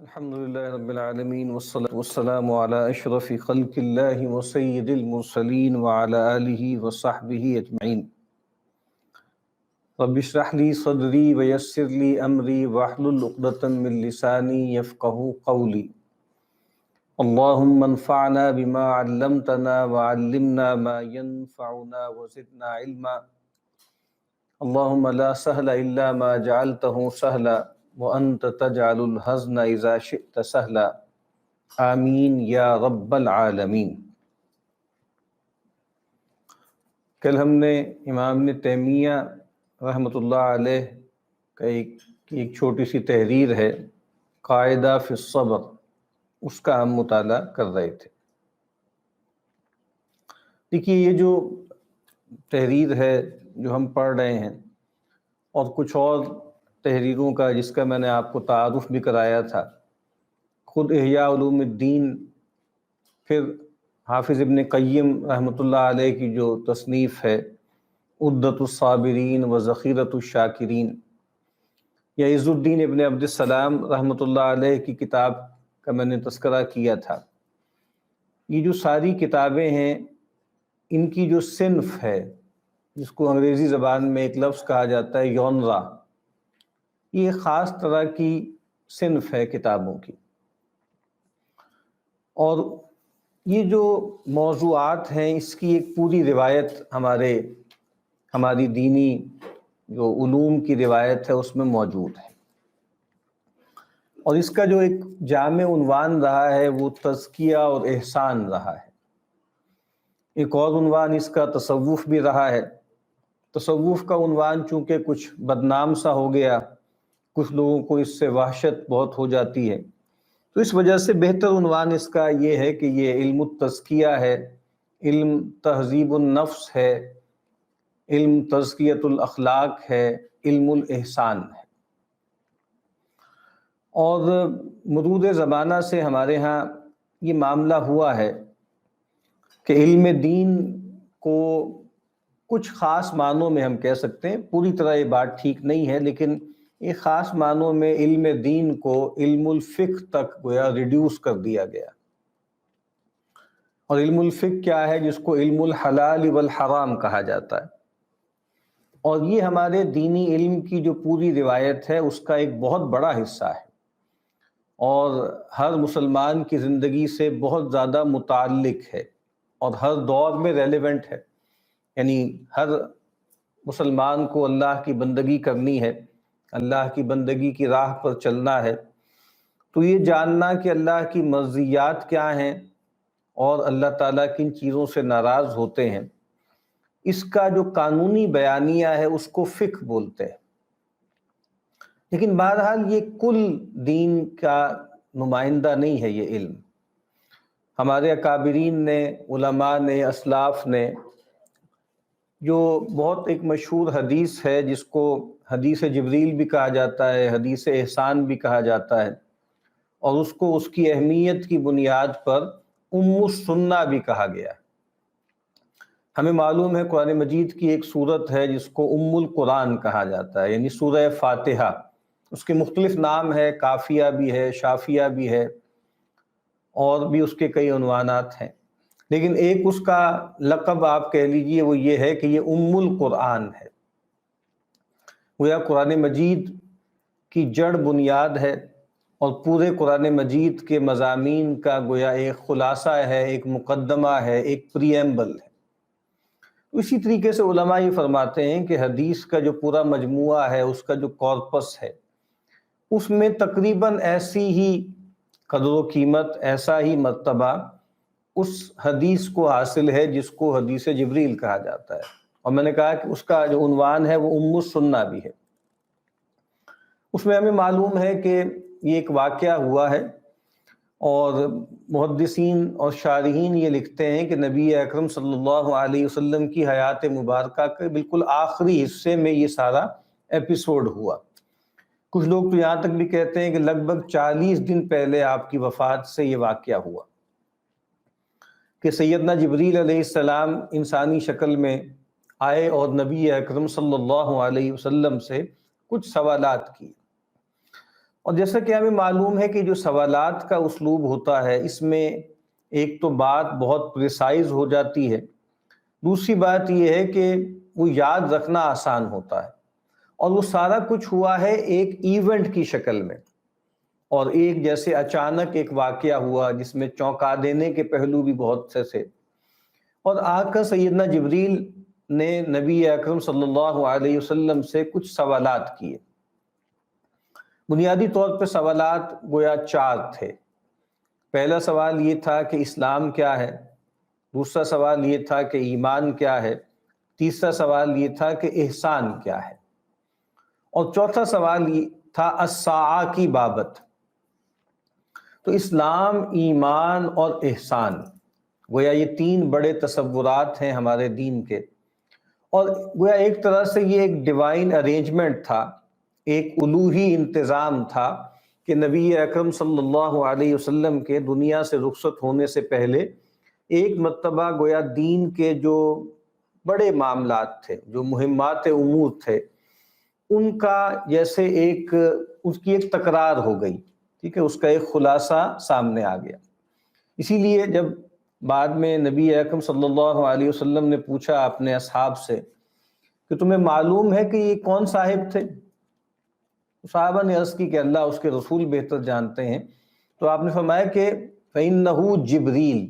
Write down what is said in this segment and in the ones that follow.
الحمد لله رب العالمين والصلاة والسلام على أشرف خلق الله وسيد المرسلين وعلى آله وصحبه أجمعين. رب اشرح لي صدري ويسر لي أمري واحلل عقدة من لساني يفقهوا قولي. اللهم انفعنا بما علمتنا وعلمنا ما ينفعنا وزدنا علما. اللهم لا سهل إلا ما جعلته سهلا وأنت تجعل الحزن إذا شئت سهلا. آمین یا رب العالمین۔ کل ہم نے امام ابن تیمیہ رحمۃ اللہ علیہ کا ایک چھوٹی سی تحریر ہے قاعدہ فی الصبر، اس کا ہم مطالعہ کر رہے تھے۔ دیکھیے، یہ جو تحریر ہے جو ہم پڑھ رہے ہیں، اور کچھ اور تحریروں کا جس کا میں نے آپ کو تعارف بھی کرایا تھا، خود احیاء علوم الدین، پھر حافظ ابن قیم رحمۃ اللہ علیہ کی جو تصنیف ہے عدۃ الصابرین و ذخیرۃ الشاکرین، یا عز الدین ابن عبد السلام رحمۃ اللہ علیہ کی کتاب کا میں نے تذکرہ کیا تھا۔ یہ جو ساری کتابیں ہیں، ان کی جو صنف ہے، جس کو انگریزی زبان میں ایک لفظ کہا جاتا ہے یونرا، یہ ایک خاص طرح کی صنف ہے کتابوں کی، اور یہ جو موضوعات ہیں اس کی ایک پوری روایت ہماری دینی جو علوم کی روایت ہے اس میں موجود ہے، اور اس کا جو ایک جامع عنوان رہا ہے وہ تزکیہ اور احسان رہا ہے۔ ایک اور عنوان اس کا تصوف بھی رہا ہے۔ تصوف کا عنوان چونکہ کچھ بدنام سا ہو گیا، کچھ لوگوں کو اس سے وحشت بہت ہو جاتی ہے، تو اس وجہ سے بہتر عنوان اس کا یہ ہے کہ یہ علم التزکیہ ہے، علم تہذیب النفس ہے، علم تزکیۃ الاخلاق ہے، علم الاحسان ہے۔ اور مرور زمانہ سے ہمارے ہاں یہ معاملہ ہوا ہے کہ علم دین کو کچھ خاص معنوں میں ہم کہہ سکتے ہیں، پوری طرح یہ بات ٹھیک نہیں ہے، لیکن ایک خاص معنوں میں علم دین کو علم الفقہ تک گویا ریڈیوس کر دیا گیا۔ اور علم الفقہ کیا ہے؟ جس کو علم الحلال والحرام کہا جاتا ہے، اور یہ ہمارے دینی علم کی جو پوری روایت ہے اس کا ایک بہت بڑا حصہ ہے، اور ہر مسلمان کی زندگی سے بہت زیادہ متعلق ہے، اور ہر دور میں ریلیونٹ ہے۔ یعنی ہر مسلمان کو اللہ کی بندگی کرنی ہے، اللہ کی بندگی کی راہ پر چلنا ہے، تو یہ جاننا کہ اللہ کی مرضیات کیا ہیں اور اللہ تعالیٰ کن چیزوں سے ناراض ہوتے ہیں، اس کا جو قانونی بیانیہ ہے اس کو فقہ بولتے ہیں۔ لیکن بہرحال یہ کل دین کا نمائندہ نہیں ہے یہ علم۔ ہمارے اکابرین نے، علماء نے، اسلاف نے، جو بہت ایک مشہور حدیث ہے جس کو حدیث جبریل بھی کہا جاتا ہے، حدیث احسان بھی کہا جاتا ہے، اور اس کو اس کی اہمیت کی بنیاد پر ام السنہ بھی کہا گیا ہے۔ ہمیں معلوم ہے قرآن مجید کی ایک سورت ہے جس کو ام القرآن کہا جاتا ہے، یعنی سورہ فاتحہ۔ اس کے مختلف نام ہے، کافیہ بھی ہے، شافیہ بھی ہے، اور بھی اس کے کئی عنوانات ہیں، لیکن ایک اس کا لقب آپ کہہ لیجئے وہ یہ ہے کہ یہ ام القرآن ہے۔ گویا قرآن مجید کی جڑ بنیاد ہے، اور پورے قرآن مجید کے مضامین کا گویا ایک خلاصہ ہے، ایک مقدمہ ہے، ایک پریمبل ہے۔ اسی طریقے سے علماء یہ فرماتے ہیں کہ حدیث کا جو پورا مجموعہ ہے، اس کا جو کارپس ہے، اس میں تقریباً ایسی ہی قدر و قیمت، ایسا ہی مرتبہ اس حدیث کو حاصل ہے جس کو حدیث جبریل کہا جاتا ہے، اور میں نے کہا کہ اس کا جو عنوان ہے وہ ام السنہ بھی ہے۔ اس میں ہمیں معلوم ہے کہ یہ ایک واقعہ ہوا ہے، اور محدثین اور شارحین یہ لکھتے ہیں کہ نبی اکرم صلی اللہ علیہ وسلم کی حیات مبارکہ کے بالکل آخری حصے میں یہ سارا ایپیسوڈ ہوا۔ کچھ لوگ تو یہاں تک بھی کہتے ہیں کہ لگ بھگ 40 دن پہلے آپ کی وفات سے یہ واقعہ ہوا، کہ سیدنا جبریل علیہ السلام انسانی شکل میں آئے اور نبی اکرم صلی اللہ علیہ وسلم سے کچھ سوالات کیے۔ اور جیسا کہ ہمیں معلوم ہے کہ جو سوالات کا اسلوب ہوتا ہے اس میں ایک تو بات بہت پریسائز ہو جاتی ہے، دوسری بات یہ ہے کہ وہ یاد رکھنا آسان ہوتا ہے، اور وہ سارا کچھ ہوا ہے ایک ایونٹ کی شکل میں، اور ایک جیسے اچانک ایک واقعہ ہوا جس میں چونکا دینے کے پہلو بھی بہت سے تھے، اور آ کر سیدنا جبریل نے نبی اکرم صلی اللہ علیہ وسلم سے کچھ سوالات کیے۔ بنیادی طور پہ سوالات گویا 4 تھے۔ پہلا سوال یہ تھا کہ اسلام کیا ہے، دوسرا سوال یہ تھا کہ ایمان کیا ہے، تیسرا سوال یہ تھا کہ احسان کیا ہے، اور چوتھا سوال یہ تھا الساعہ کی بابت۔ تو اسلام، ایمان اور احسان، گویا یہ 3 بڑے تصورات ہیں ہمارے دین کے، اور گویا ایک طرح سے یہ ایک ڈیوائن ارینجمنٹ تھا، ایک الوہی انتظام تھا کہ نبی اکرم صلی اللہ علیہ وسلم کے دنیا سے رخصت ہونے سے پہلے ایک مرتبہ گویا دین کے جو بڑے معاملات تھے، جو مہمات امور تھے، ان کا جیسے اس کی ایک تکرار ہو گئی، ٹھیک ہے، اس کا ایک خلاصہ سامنے آ گیا۔ اسی لیے جب بعد میں نبی اکرم صلی اللہ علیہ وسلم نے پوچھا اپنے اصحاب سے کہ تمہیں معلوم ہے کہ یہ کون صاحب تھے؟ صحابہ نے عرض کی کہ اللہ اس کے رسول بہتر جانتے ہیں، تو آپ نے فرمایا کہ فَإِنَّهُ جبریل،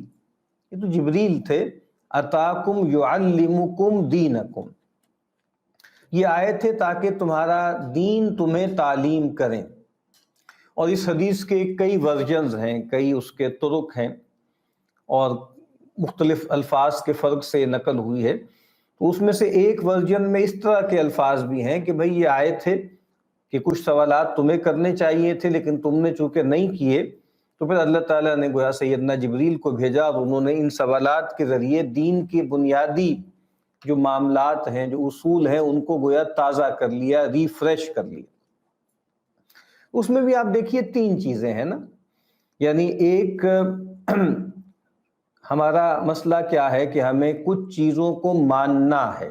یہ تو جبریل تھے، اَتَاكُمْ يُعَلِّمُكُمْ دِينَكُمْ، یہ آئے تھے تاکہ تمہارا دین تمہیں تعلیم کریں۔ اور اس حدیث کے کئی ورژنز ہیں، کئی اس کے طرق ہیں، اور مختلف الفاظ کے فرق سے نقل ہوئی ہے، تو اس میں سے ایک ورژن میں اس طرح کے الفاظ بھی ہیں کہ بھئی یہ آئے تھے کہ کچھ سوالات تمہیں کرنے چاہیے تھے لیکن تم نے چونکہ نہیں کیے، تو پھر اللہ تعالیٰ نے گویا سیدنا جبریل کو بھیجا، اور انہوں نے ان سوالات کے ذریعے دین کی بنیادی جو معاملات ہیں، جو اصول ہیں، ان کو گویا تازہ کر لیا، ریفریش کر لیا۔ اس میں بھی آپ دیکھیے 3 چیزیں ہیں نا، یعنی ایک ہمارا مسئلہ کیا ہے کہ ہمیں کچھ چیزوں کو ماننا ہے،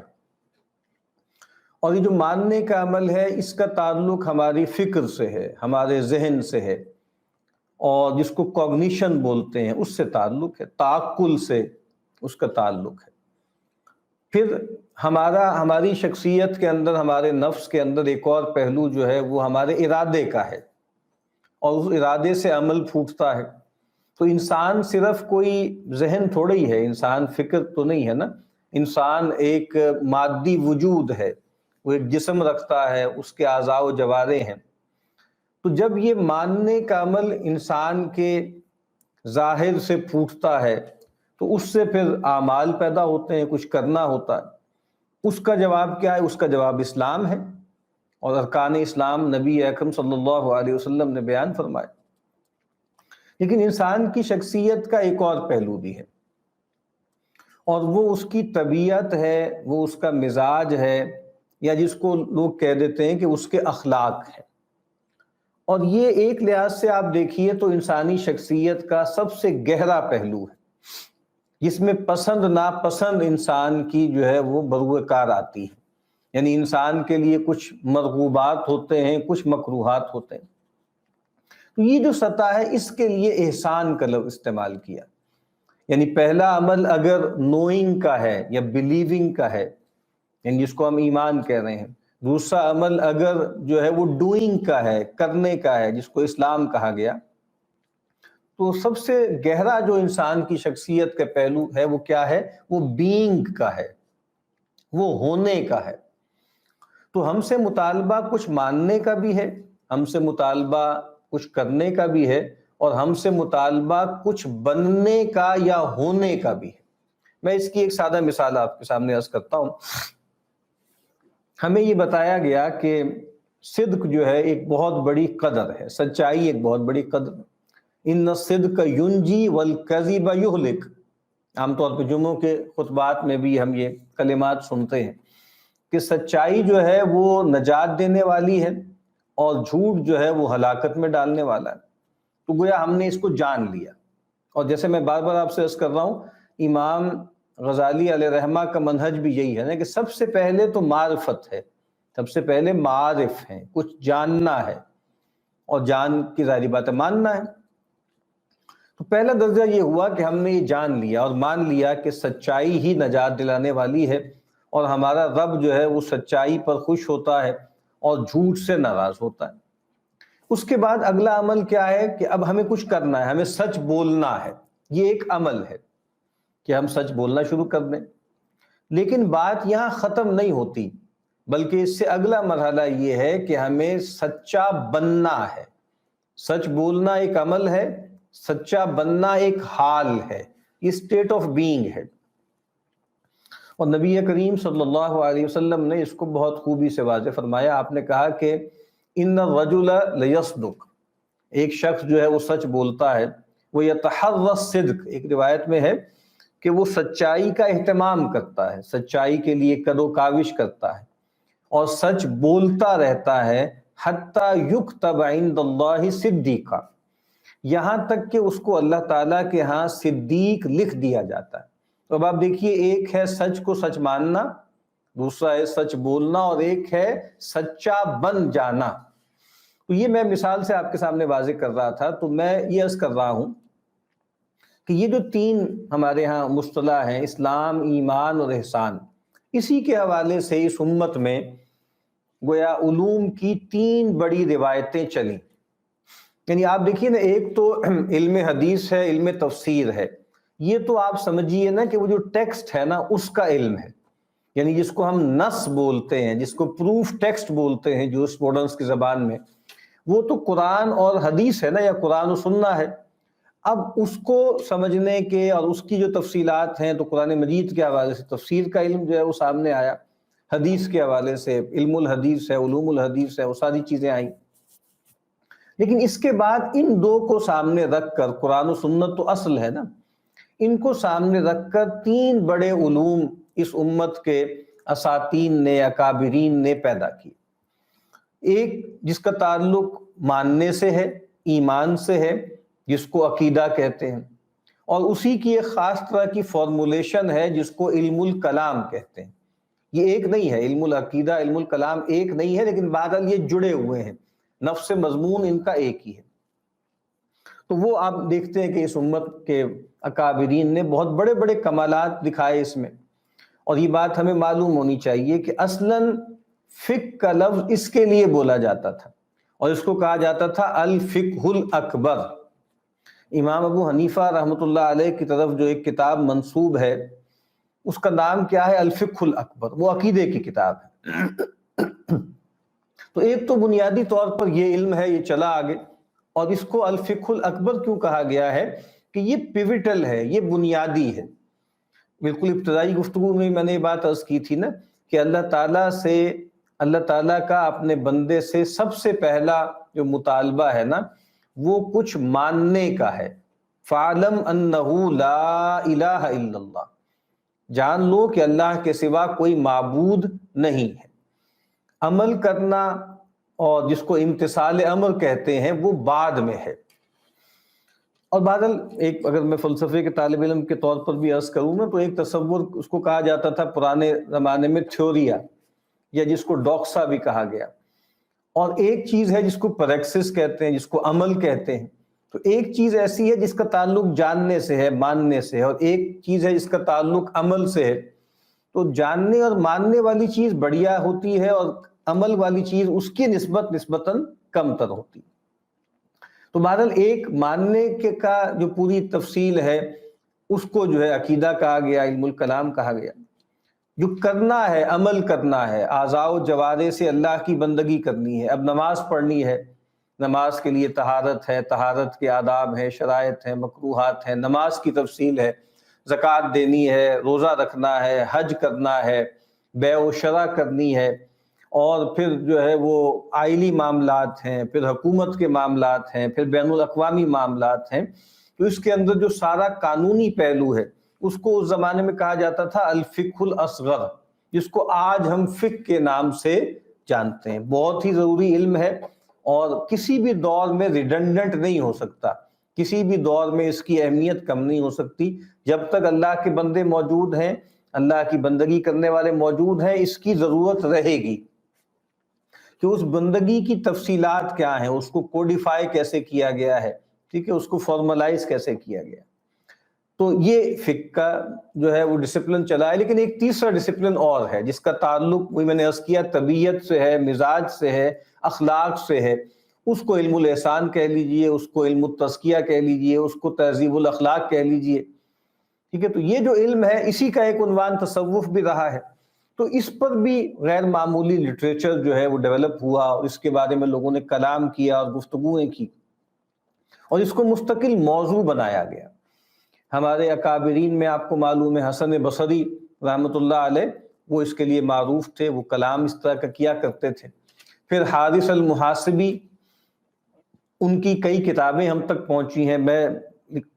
اور یہ جو ماننے کا عمل ہے اس کا تعلق ہماری فکر سے ہے، ہمارے ذہن سے ہے، اور جس کو کوگنیشن بولتے ہیں اس سے تعلق ہے، تعقل سے اس کا تعلق ہے۔ پھر ہماری شخصیت کے اندر، ہمارے نفس کے اندر ایک اور پہلو جو ہے وہ ہمارے ارادے کا ہے، اور اس ارادے سے عمل پھوٹتا ہے۔ تو انسان صرف کوئی ذہن تھوڑا ہی ہے، انسان فکر تو نہیں ہے نا، انسان ایک مادی وجود ہے، وہ ایک جسم رکھتا ہے، اس کے اعضاء و جوارح ہیں۔ تو جب یہ ماننے کا عمل انسان کے ظاہر سے پھوٹتا ہے تو اس سے پھر اعمال پیدا ہوتے ہیں، کچھ کرنا ہوتا ہے۔ اس کا جواب کیا ہے؟ اس کا جواب اسلام ہے، اور ارکان اسلام نبی اکرم صلی اللہ علیہ وسلم نے بیان فرمائے۔ لیکن انسان کی شخصیت کا ایک اور پہلو بھی ہے، اور وہ اس کی طبیعت ہے، وہ اس کا مزاج ہے، یا جس کو لوگ کہہ دیتے ہیں کہ اس کے اخلاق ہے۔ اور یہ ایک لحاظ سے آپ دیکھیے تو انسانی شخصیت کا سب سے گہرا پہلو ہے، جس میں پسند ناپسند انسان کی جو ہے وہ بروئے کار آتی ہے، یعنی انسان کے لیے کچھ مرغوبات ہوتے ہیں، کچھ مکروہات ہوتے ہیں۔ تو یہ جو سطح ہے اس کے لیے احسان کا لفظ استعمال کیا، یعنی پہلا عمل اگر نوئنگ کا ہے یا بلیونگ کا ہے، یعنی جس کو ہم ایمان کہہ رہے ہیں، دوسرا عمل اگر جو ہے وہ ڈوئنگ کا ہے، کرنے کا ہے، جس کو اسلام کہا گیا، تو سب سے گہرا جو انسان کی شخصیت کا پہلو ہے وہ کیا ہے؟ وہ بینگ کا ہے، وہ ہونے کا ہے۔ تو ہم سے مطالبہ کچھ ماننے کا بھی ہے، ہم سے مطالبہ کچھ کرنے کا بھی ہے، اور ہم سے مطالبہ کچھ بننے کا یا ہونے کا بھی ہے۔ میں اس کی ایک سادہ مثال آپ کے سامنے عرض کرتا ہوں۔ ہمیں یہ بتایا گیا کہ صدق جو ہے ایک بہت بڑی قدر ہے، سچائی ایک بہت بڑی قدر ہے۔ ان الصدق ینجی والکذب یہلک، عام طور پہ جمعوں کے خطبات میں بھی ہم یہ کلمات سنتے ہیں کہ سچائی جو ہے وہ نجات دینے والی ہے، اور جھوٹ جو ہے وہ ہلاکت میں ڈالنے والا ہے۔ تو گویا ہم نے اس کو جان لیا، اور جیسے میں بار بار آپ سے عرض کر رہا ہوں، امام غزالی علیہ رحمہ کا منہج بھی یہی ہے نا کہ سب سے پہلے تو معرفت ہے، سب سے پہلے معارف ہیں، کچھ جاننا ہے، اور جان کی ظاہری بات ہے ماننا ہے۔ تو پہلا درجہ یہ ہوا کہ ہم نے یہ جان لیا اور مان لیا کہ سچائی ہی نجات دلانے والی ہے، اور ہمارا رب جو ہے وہ سچائی پر خوش ہوتا ہے اور جھوٹ سے ناراض ہوتا ہے۔ اس کے بعد اگلا عمل کیا ہے کہ اب ہمیں کچھ کرنا ہے، ہمیں سچ بولنا ہے۔ یہ ایک عمل ہے کہ ہم سچ بولنا شروع کر دیں، لیکن بات یہاں ختم نہیں ہوتی، بلکہ اس سے اگلا مرحلہ یہ ہے کہ ہمیں سچا بننا ہے۔ سچ بولنا ایک عمل ہے، سچا بننا ایک حال ہے، اسٹیٹ آف بینگ ہے۔ اور نبی کریم صلی اللہ علیہ وسلم نے اس کو بہت خوبی سے واضح فرمایا۔ آپ نے کہا کہ ان الرجل لیصدق، ایک شخص جو ہے وہ سچ بولتا ہے، وہ یتحری الصدق، ایک روایت میں ہے کہ وہ سچائی کا اہتمام کرتا ہے، سچائی کے لیے کدو کاوش کرتا ہے اور سچ بولتا رہتا ہے، حتی یکتب عند اللہ صدیقا، یہاں تک کہ اس کو اللہ تعالیٰ کے ہاں صدیق لکھ دیا جاتا ہے۔ تو اب آپ دیکھیے، ایک ہے سچ کو سچ ماننا، دوسرا ہے سچ بولنا، اور ایک ہے سچا بن جانا۔ تو یہ میں مثال سے آپ کے سامنے واضح کر رہا تھا۔ تو میں یہ عرض کر رہا ہوں کہ یہ جو تین ہمارے ہاں مصطلح ہیں، اسلام، ایمان اور احسان، اسی کے حوالے سے اس امت میں گویا علوم کی تین بڑی روایتیں چلیں۔ یعنی آپ دیکھیے نا، ایک تو علم حدیث ہے، علم تفسیر ہے، یہ تو آپ سمجھیے نا کہ وہ جو ٹیکسٹ ہے نا اس کا علم ہے، یعنی جس کو ہم نص بولتے ہیں، جس کو پروف ٹیکسٹ بولتے ہیں جو اسٹوڈنٹس کی زبان میں، وہ تو قرآن اور حدیث ہے نا، یا قرآن و سنہ ہے۔ اب اس کو سمجھنے کے اور اس کی جو تفصیلات ہیں، تو قرآن مجید کے حوالے سے تفسیر کا علم جو ہے وہ سامنے آیا، حدیث کے حوالے سے علم الحدیث ہے، علوم الحدیث ہے، وہ ساری چیزیں آئیں۔ لیکن اس کے بعد ان دو کو سامنے رکھ کر، قرآن و سنت تو اصل ہے نا، ان کو سامنے رکھ کر تین بڑے علوم اس امت کے اساتین نے، اکابرین نے پیدا کی۔ ایک جس کا تعلق ماننے سے ہے، ایمان سے ہے، جس کو عقیدہ کہتے ہیں، اور اسی کی ایک خاص طرح کی فارمولیشن ہے جس کو علم الکلام کہتے ہیں۔ یہ ایک نہیں ہے، علم العقیدہ، علم الکلام ایک نہیں ہے، لیکن بہرحال یہ جڑے ہوئے ہیں، نفس مضمون ان کا ایک ہی ہے۔ تو وہ آپ دیکھتے ہیں کہ اس امت کے اکابرین نے بہت بڑے بڑے کمالات دکھائے اس میں، اور یہ بات ہمیں معلوم ہونی چاہیے کہ اصلاً فقہ کا لفظ اس کے لیے بولا جاتا تھا، اور اس کو کہا جاتا تھا الفقہ الاکبر۔ امام ابو حنیفہ رحمۃ اللہ علیہ کی طرف جو ایک کتاب منسوب ہے، اس کا نام کیا ہے؟ الفقہ الاکبر، وہ عقیدے کی کتاب ہے۔ تو ایک تو بنیادی طور پر یہ علم ہے، یہ چلا آگے، اور اس کو الفقہ الاکبر کیوں کہا گیا ہے کہ یہ پیوٹل ہے، یہ بنیادی ہے۔ بالکل ابتدائی گفتگو میں نے یہ بات عرض کی تھی نا کہ اللہ تعالیٰ کا اپنے بندے سے سب سے پہلا جو مطالبہ ہے نا، وہ کچھ ماننے کا ہے۔ فَعْلَمْ أَنَّهُ لَا إِلَهَ إِلَّا اللَّهُ، جان لو کہ اللہ کے سوا کوئی معبود نہیں ہے۔ عمل کرنا، اور جس کو امتثال امر کہتے ہیں، وہ بعد میں ہے۔ اور بادل ایک، اگر میں فلسفے کے طالب علم کے طور پر بھی عرض کروں نا، تو ایک تصور اس کو کہا جاتا تھا پرانے زمانے میں تھیوریا، یا جس کو ڈوکسا بھی کہا گیا، اور ایک چیز ہے جس کو پریکسس کہتے ہیں، جس کو عمل کہتے ہیں۔ تو ایک چیز ایسی ہے جس کا تعلق جاننے سے ہے، ماننے سے ہے، اور ایک چیز ہے جس کا تعلق عمل سے ہے۔ تو جاننے اور ماننے والی چیز بڑھیا ہوتی ہے، اور عمل والی چیز اس کی نسبتاً کم تر ہوتی ہے۔ تو بہرحال ایک ماننے کے کا جو پوری تفصیل ہے، اس کو جو ہے عقیدہ کہا گیا، علم الکلام کہا گیا۔ جو کرنا ہے، عمل کرنا ہے، اعضاء و جوارح سے اللہ کی بندگی کرنی ہے۔ اب نماز پڑھنی ہے، نماز کے لیے طہارت ہے، طہارت کے آداب ہیں، شرائط ہیں، مکروہات ہیں، نماز کی تفصیل ہے، زکوٰۃ دینی ہے، روزہ رکھنا ہے، حج کرنا ہے، بیع و شرع کرنی ہے، اور پھر جو ہے وہ آئلی معاملات ہیں، پھر حکومت کے معاملات ہیں، پھر بین الاقوامی معاملات ہیں۔ تو اس کے اندر جو سارا قانونی پہلو ہے، اس کو اس زمانے میں کہا جاتا تھا الفقہ الاصغر، جس کو آج ہم فقہ کے نام سے جانتے ہیں۔ بہت ہی ضروری علم ہے، اور کسی بھی دور میں ریڈنڈنٹ نہیں ہو سکتا، کسی بھی دور میں اس کی اہمیت کم نہیں ہو سکتی۔ جب تک اللہ کے بندے موجود ہیں، اللہ کی بندگی کرنے والے موجود ہیں، اس کی ضرورت رہے گی۔ کہ اس بندگی کی تفصیلات کیا ہیں، اس کو کوڈیفائی کیسے کیا گیا ہے، ٹھیک ہے، اس کو فارملائز کیسے کیا گیا۔ تو یہ فقہ کا جو ہے وہ ڈسپلن چلا ہے۔ لیکن ایک تیسرا ڈسپلن اور ہے جس کا تعلق وہی میں نے عرض کیا طبیعت سے ہے، مزاج سے ہے، اخلاق سے ہے۔ اس کو علم الاحسان کہہ لیجئے، اس کو علم التزکیہ کہہ لیجئے، اس کو تہذیب الاخلاق کہہ لیجئے، ٹھیک ہے۔ تو یہ جو علم ہے اسی کا ایک عنوان تصوف بھی رہا ہے۔ تو اس پر بھی غیر معمولی لٹریچر جو ہے وہ ڈیولپ ہوا، اور اس کے بارے میں لوگوں نے کلام کیا اور گفتگویں کی، اور اس کو مستقل موضوع بنایا گیا۔ ہمارے اکابرین میں آپ کو معلوم ہے حسن بصری رحمۃ اللہ علیہ، وہ اس کے لیے معروف تھے، وہ کلام اس طرح کا کیا کرتے تھے۔ پھر حارث المحاسبی، ان کی کئی کتابیں ہم تک پہنچی ہیں، میں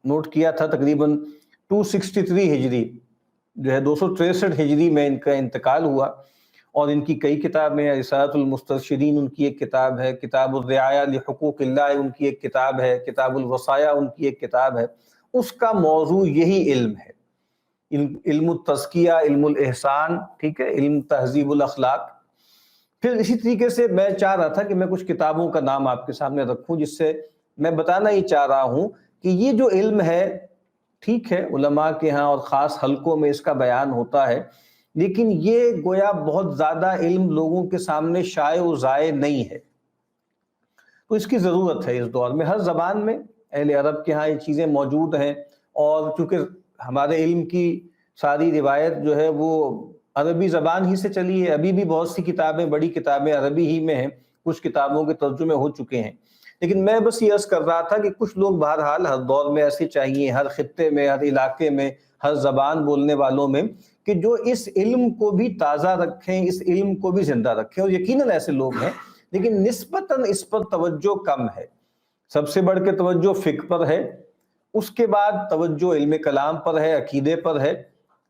نوٹ کیا تھا تقریباً 263 ہجری جو ہے 263 ہجری میں ان کا انتقال ہوا، اور ان کی کئی کتابیں ہیں۔ رسالۃ المسترشدین ان کی ایک کتاب ہے، کتاب الرعایہ لحقوق اللہ ان کی ایک کتاب ہے، کتاب الوصایا ان کی ایک کتاب ہے۔ اس کا موضوع یہی علم ہے، علم التزکیہ، علم الاحسان، ٹھیک ہے، علم تہذیب الاخلاق۔ پھر اسی طریقے سے میں چاہ رہا تھا کہ میں کچھ کتابوں کا نام آپ کے سامنے رکھوں، جس سے میں بتانا ہی چاہ رہا ہوں کہ یہ جو علم ہے، ٹھیک ہے، علماء کے ہاں اور خاص حلقوں میں اس کا بیان ہوتا ہے، لیکن یہ گویا بہت زیادہ علم لوگوں کے سامنے شائع و ذائع نہیں ہے۔ تو اس کی ضرورت ہے اس دور میں۔ ہر زبان میں اہل عرب کے ہاں یہ چیزیں موجود ہیں، اور چونکہ ہمارے علم کی ساری روایت جو ہے وہ عربی زبان ہی سے چلی ہے، ابھی بھی بہت سی کتابیں، بڑی کتابیں عربی ہی میں ہیں، کچھ کتابوں کے ترجمے ہو چکے ہیں۔ لیکن میں بس یہ عرض کر رہا تھا کہ کچھ لوگ بہرحال ہر دور میں ایسے چاہیے، ہر خطے میں، ہر علاقے میں، ہر زبان بولنے والوں میں، کہ جو اس علم کو بھی تازہ رکھیں، اس علم کو بھی زندہ رکھیں، اور یقیناً ایسے لوگ ہیں، لیکن نسبتاً اس پر توجہ کم ہے۔ سب سے بڑھ کے توجہ فقہ پر ہے، اس کے بعد توجہ علم کلام پر ہے، عقیدے پر ہے،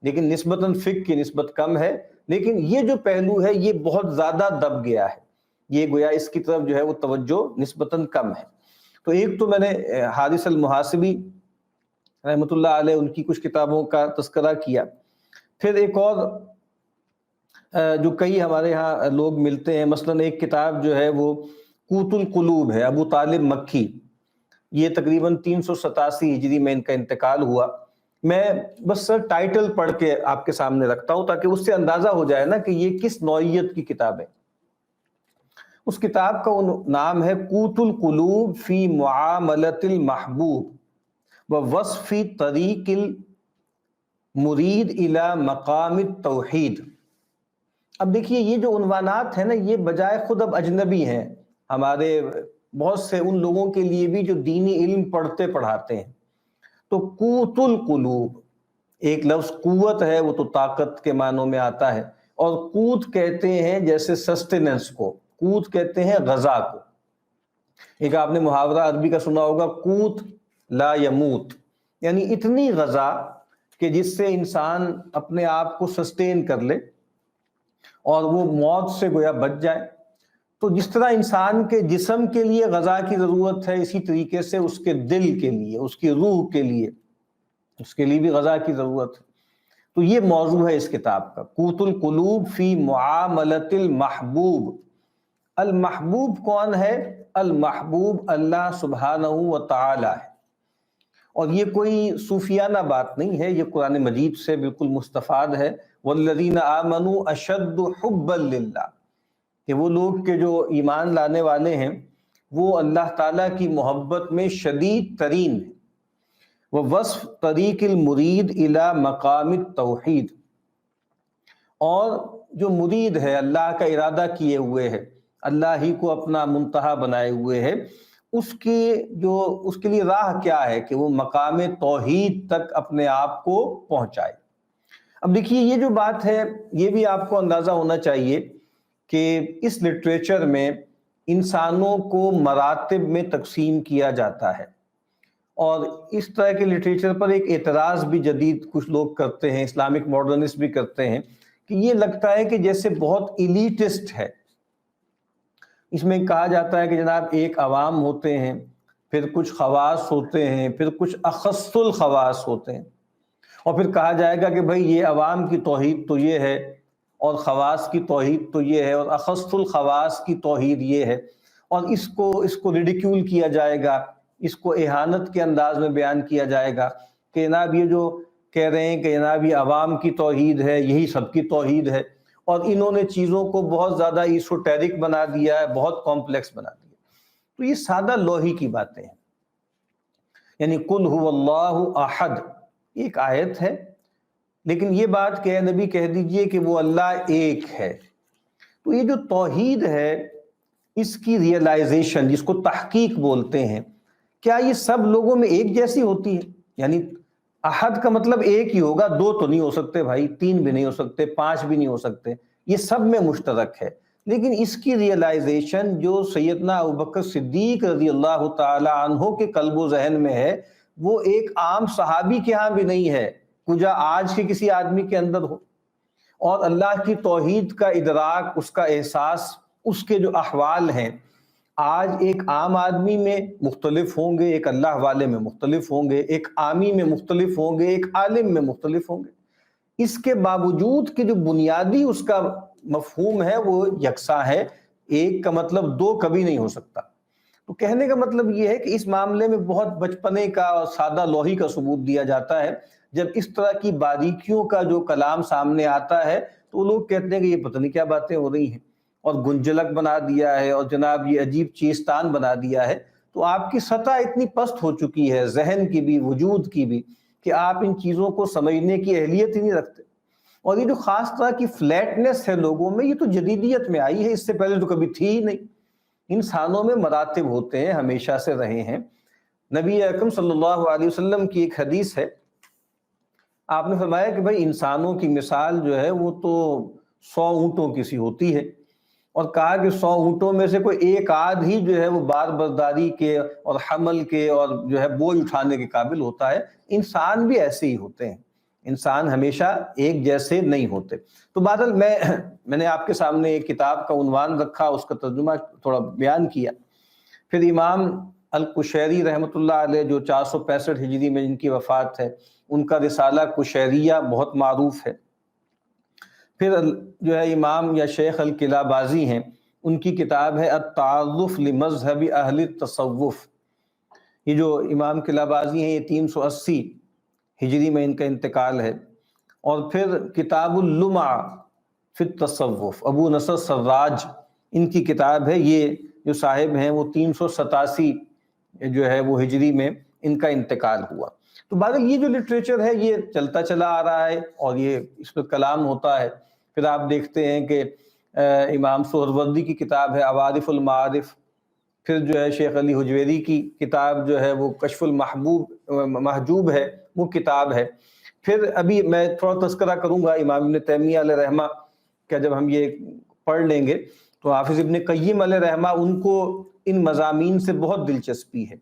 لیکن نسبتاً فقہ کی نسبت کم ہے۔ لیکن یہ جو پہلو ہے یہ بہت زیادہ دب گیا ہے، یہ گویا اس کی طرف جو ہے وہ توجہ نسبتاً کم ہے۔ تو ایک تو میں نے حارث المحاسبی رحمۃ اللہ علیہ ان کی کچھ کتابوں کا تذکرہ کیا۔ پھر ایک اور جو کئی ہمارے ہاں لوگ ملتے ہیں، مثلاً ایک کتاب جو ہے وہ قوت القلوب ہے، ابو طالب مکی، یہ تقریباً 387 ہجری میں ان کا انتقال ہوا۔ میں بس سر ٹائٹل پڑھ کے آپ کے سامنے رکھتا ہوں تاکہ اس سے اندازہ ہو جائے نا کہ یہ کس نوعیت کی کتاب ہے۔ اس کتاب کا نام ہے قوت القلوب فی معاملۃ المحبوب و وصف طریق المرید الی مقام التوحید۔ اب دیکھیے یہ جو عنوانات ہیں نا، یہ بجائے خود اب اجنبی ہیں ہمارے بہت سے ان لوگوں کے لیے بھی جو دینی علم پڑھتے پڑھاتے ہیں۔ تو قوت القلوب، ایک لفظ قوت ہے، وہ تو طاقت کے معنوں میں آتا ہے، اور قوت کہتے ہیں جیسے سسٹیننس کو، قوت کہتے ہیں غذا کو۔ ایک آپ نے محاورہ عربی کا سنا ہوگا، قوت لا یموت، یعنی اتنی غذا کہ جس سے انسان اپنے آپ کو سسٹین کر لے اور وہ موت سے گویا بچ جائے۔ تو جس طرح انسان کے جسم کے لیے غذا کی ضرورت ہے، اسی طریقے سے اس کے دل کے لیے، اس کی روح کے لیے، اس کے لیے بھی غذا کی ضرورت ہے۔ تو یہ موضوع ہے اس کتاب کا، قوت القلوب فی معاملۃ المحبوب۔ المحبوب کون ہے؟ المحبوب اللہ سبحانہ و تعالی ہے، اور یہ کوئی صوفیانہ بات نہیں ہے، یہ قرآن مجید سے بالکل مستفاد ہے۔ والذین آمنوا اشد حبا للہ، کہ وہ لوگ کہ جو ایمان لانے والے ہیں وہ اللہ تعالیٰ کی محبت میں شدید ترین ہیں۔ ووصف طریق المرید الی مقام التوحید، اور جو مرید ہے، اللہ کا ارادہ کیے ہوئے ہے، اللہ ہی کو اپنا منتہا بنائے ہوئے ہے، اس کے لیے راہ کیا ہے کہ وہ مقام توحید تک اپنے آپ کو پہنچائے۔ اب دیکھیے یہ جو بات ہے یہ بھی آپ کو اندازہ ہونا چاہیے کہ اس لٹریچر میں انسانوں کو مراتب میں تقسیم کیا جاتا ہے، اور اس طرح کے لٹریچر پر ایک اعتراض بھی جدید کچھ لوگ کرتے ہیں، اسلامک ماڈرنسٹ بھی کرتے ہیں، کہ یہ لگتا ہے کہ جیسے بہت ایلیٹسٹ ہے۔ اس میں کہا جاتا ہے کہ جناب ایک عوام ہوتے ہیں، پھر کچھ خواص ہوتے ہیں، پھر کچھ اخص الخواص ہوتے ہیں، اور پھر کہا جائے گا کہ بھئی یہ عوام کی توحید تو یہ ہے، اور خواص کی توحید تو یہ ہے، اور اخص الخواص کی توحید یہ ہے، اور اس کو ریڈیکیول کیا جائے گا، اس کو اہانت کے انداز میں بیان کیا جائے گا کہ جناب یہ جو کہہ رہے ہیں کہ جناب یہ عوام کی توحید ہے، یہی سب کی توحید ہے، اور انہوں نے چیزوں کو بہت زیادہ ایسوٹیرک بنا دیا ہے، بہت کمپلیکس بنا دیا۔ تو یہ سادہ لوہی کی باتیں ہیں، یعنی قل هو اللہ احد ایک آیت ہے، لیکن یہ بات کہ اے نبی کہہ دیجئے کہ وہ اللہ ایک ہے۔ تو یہ جو توحید ہے اس کی ریئلائزیشن، جس کو تحقیق بولتے ہیں، کیا یہ سب لوگوں میں ایک جیسی ہوتی ہے؟ یعنی احد کا مطلب ایک ہی ہوگا، دو تو نہیں ہو سکتے بھائی، تین بھی نہیں ہو سکتے، پانچ بھی نہیں ہو سکتے، یہ سب میں مشترک ہے۔ لیکن اس کی ریئلائزیشن جو سیدنا ابوبکر صدیق رضی اللہ تعالی عنہ کے قلب و ذہن میں ہے، وہ ایک عام صحابی کے ہاں بھی نہیں ہے، کجا آج کے کسی آدمی کے اندر ہو۔ اور اللہ کی توحید کا ادراک، اس کا احساس، اس کے جو احوال ہیں، آج ایک عام آدمی میں مختلف ہوں گے، ایک اللہ والے میں مختلف ہوں گے، ایک عامی میں مختلف ہوں گے، ایک عالم میں مختلف ہوں گے۔ اس کے باوجود کہ جو بنیادی اس کا مفہوم ہے وہ یکساں ہے، ایک کا مطلب دو کبھی نہیں ہو سکتا۔ تو کہنے کا مطلب یہ ہے کہ اس معاملے میں بہت بچپنے کا اور سادہ لوہی کا ثبوت دیا جاتا ہے۔ جب اس طرح کی باریکیوں کا جو کلام سامنے آتا ہے تو وہ لوگ کہتے ہیں کہ یہ پتہ نہیں کیا باتیں ہو رہی ہیں، اور گنجلک بنا دیا ہے، اور جناب یہ عجیب چیستان بنا دیا ہے۔ تو آپ کی سطح اتنی پست ہو چکی ہے، ذہن کی بھی، وجود کی بھی، کہ آپ ان چیزوں کو سمجھنے کی اہلیت ہی نہیں رکھتے۔ اور یہ جو خاص طرح کی فلیٹنس ہے لوگوں میں، یہ تو جدیدیت میں آئی ہے، اس سے پہلے تو کبھی تھی ہی نہیں۔ انسانوں میں مراتب ہوتے ہیں، ہمیشہ سے رہے ہیں۔ نبی اکرم صلی اللہ علیہ وسلم کی ایک حدیث ہے، آپ نے فرمایا کہ بھائی انسانوں کی مثال جو ہے وہ تو 100 اونٹوں کی سی ہوتی ہے، اور کہا کہ 100 اونٹوں میں سے کوئی ایک آدھ ہی جو ہے وہ بار برداری کے اور حمل کے اور جو ہے بوجھ اٹھانے کے قابل ہوتا ہے۔ انسان بھی ایسے ہی ہوتے ہیں، انسان ہمیشہ ایک جیسے نہیں ہوتے۔ تو بہرحال میں نے آپ کے سامنے ایک کتاب کا عنوان رکھا، اس کا ترجمہ تھوڑا بیان کیا۔ پھر امام القشیری رحمۃ اللہ علیہ، جو 465 ہجری میں جن کی وفات ہے، ان کا رسالہ قشیریہ بہت معروف ہے۔ پھر جو ہے امام یا شیخ الکلابازی ہیں، ان کی کتاب ہے التعارف لمذہب اہل التصوف۔ یہ جو امام کلابازی ہیں، یہ 380 ہجری میں ان کا انتقال ہے۔ اور پھر کتاب اللمع فی التصوف، ابو نصر سراج ان کی کتاب ہے، یہ جو صاحب ہیں وہ 387 جو ہے وہ ہجری میں ان کا انتقال ہوا۔ تو بہرحال یہ جو لٹریچر ہے یہ چلتا چلا آ رہا ہے، اور یہ اس پہ کلام ہوتا ہے۔ پھر آپ دیکھتے ہیں کہ امام سہروردی کی کتاب ہے عوارف المعارف، پھر جو ہے شیخ علی حجویری کی کتاب جو ہے وہ کشف المحجوب ہے، وہ کتاب ہے۔ پھر ابھی میں تھوڑا تذکرہ کروں گا امام ابن تیمیہ علیہ رحمہ کا، جب ہم یہ پڑھ لیں گے تو حافظ ابن قیم علیہ رحمہ ان کو ان مضامین سے بہت دلچسپی ہے،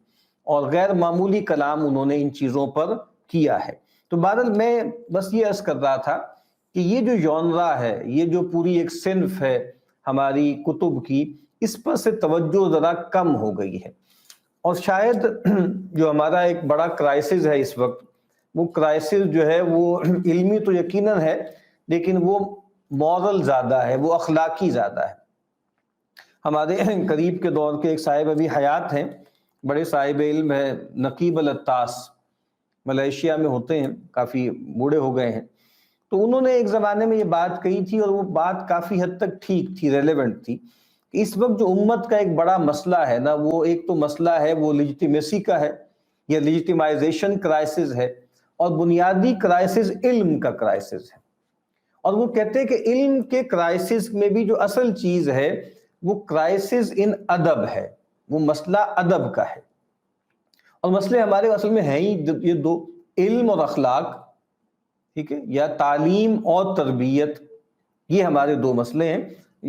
اور غیر معمولی کلام انہوں نے ان چیزوں پر کیا ہے۔ تو بہرحال میں بس یہ عرض کر رہا تھا کہ یہ جو ژانرا ہے، یہ جو پوری ایک صنف ہے ہماری کتب کی، اس پر سے توجہ ذرا کم ہو گئی ہے۔ اور شاید جو ہمارا ایک بڑا کرائسس ہے اس وقت، وہ کرائسس جو ہے وہ علمی تو یقیناً ہے، لیکن وہ مورل زیادہ ہے، وہ اخلاقی زیادہ ہے۔ ہمارے قریب کے دور کے ایک صاحب ابھی حیات ہیں، بڑے صاحب علم ہیں، نقیب العطاس، ملیشیا میں ہوتے ہیں، کافی بوڑھے ہو گئے ہیں۔ تو انہوں نے ایک زمانے میں یہ بات کہی تھی، اور وہ بات کافی حد تک ٹھیک تھی، ریلیونٹ تھی، کہ اس وقت جو امت کا ایک بڑا مسئلہ ہے نا، وہ ایک تو مسئلہ ہے وہ لیجیٹیمیسی کا ہے، یا لیجیٹیمائزیشن کرائسس ہے، اور بنیادی کرائسس علم کا کرائسس ہے۔ اور وہ کہتے ہیں کہ علم کے کرائسس میں بھی جو اصل چیز ہے وہ کرائسس ان ادب ہے، وہ مسئلہ ادب کا ہے۔ اور مسئلے ہمارے اصل میں ہیں ہی یہ دو، علم اور اخلاق، ٹھیک ہے، یا تعلیم اور تربیت، یہ ہمارے دو مسئلے ہیں۔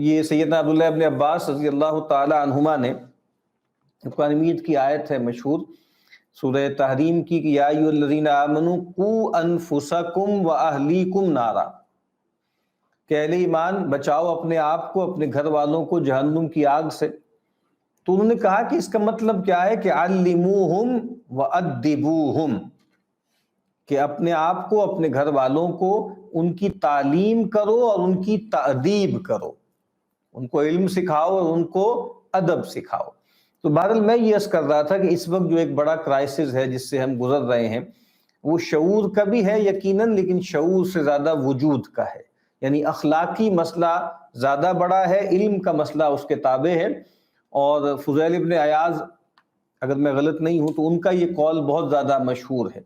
یہ سیدنا عبداللہ ابن عباس رضی اللہ تعالی عنہما نے، قرآن مجید کی آیت ہے مشہور سورہ تحریم کی، کہ یا ایھا الذین آمنوا قوا انفسکم واہلیکم نارا، کہ اہل ایمان بچاؤ اپنے آپ کو، اپنے گھر والوں کو جہنم کی آگ سے۔ تو انہوں نے کہا کہ اس کا مطلب کیا ہے، کہ علموہم وادبوہم، کہ اپنے آپ کو، اپنے گھر والوں کو ان کی تعلیم کرو اور ان کی تأدیب کرو، ان کو علم سکھاؤ اور ان کو ادب سکھاؤ۔ تو بہرحال میں یہ عرض کر رہا تھا کہ اس وقت جو ایک بڑا کرائسس ہے جس سے ہم گزر رہے ہیں، وہ شعور کا بھی ہے یقیناً، لیکن شعور سے زیادہ وجود کا ہے، یعنی اخلاقی مسئلہ زیادہ بڑا ہے، علم کا مسئلہ اس کے تابع ہے۔ اور فضیل ابن عیاض، اگر میں غلط نہیں ہوں تو ان کا یہ قول بہت زیادہ مشہور ہے،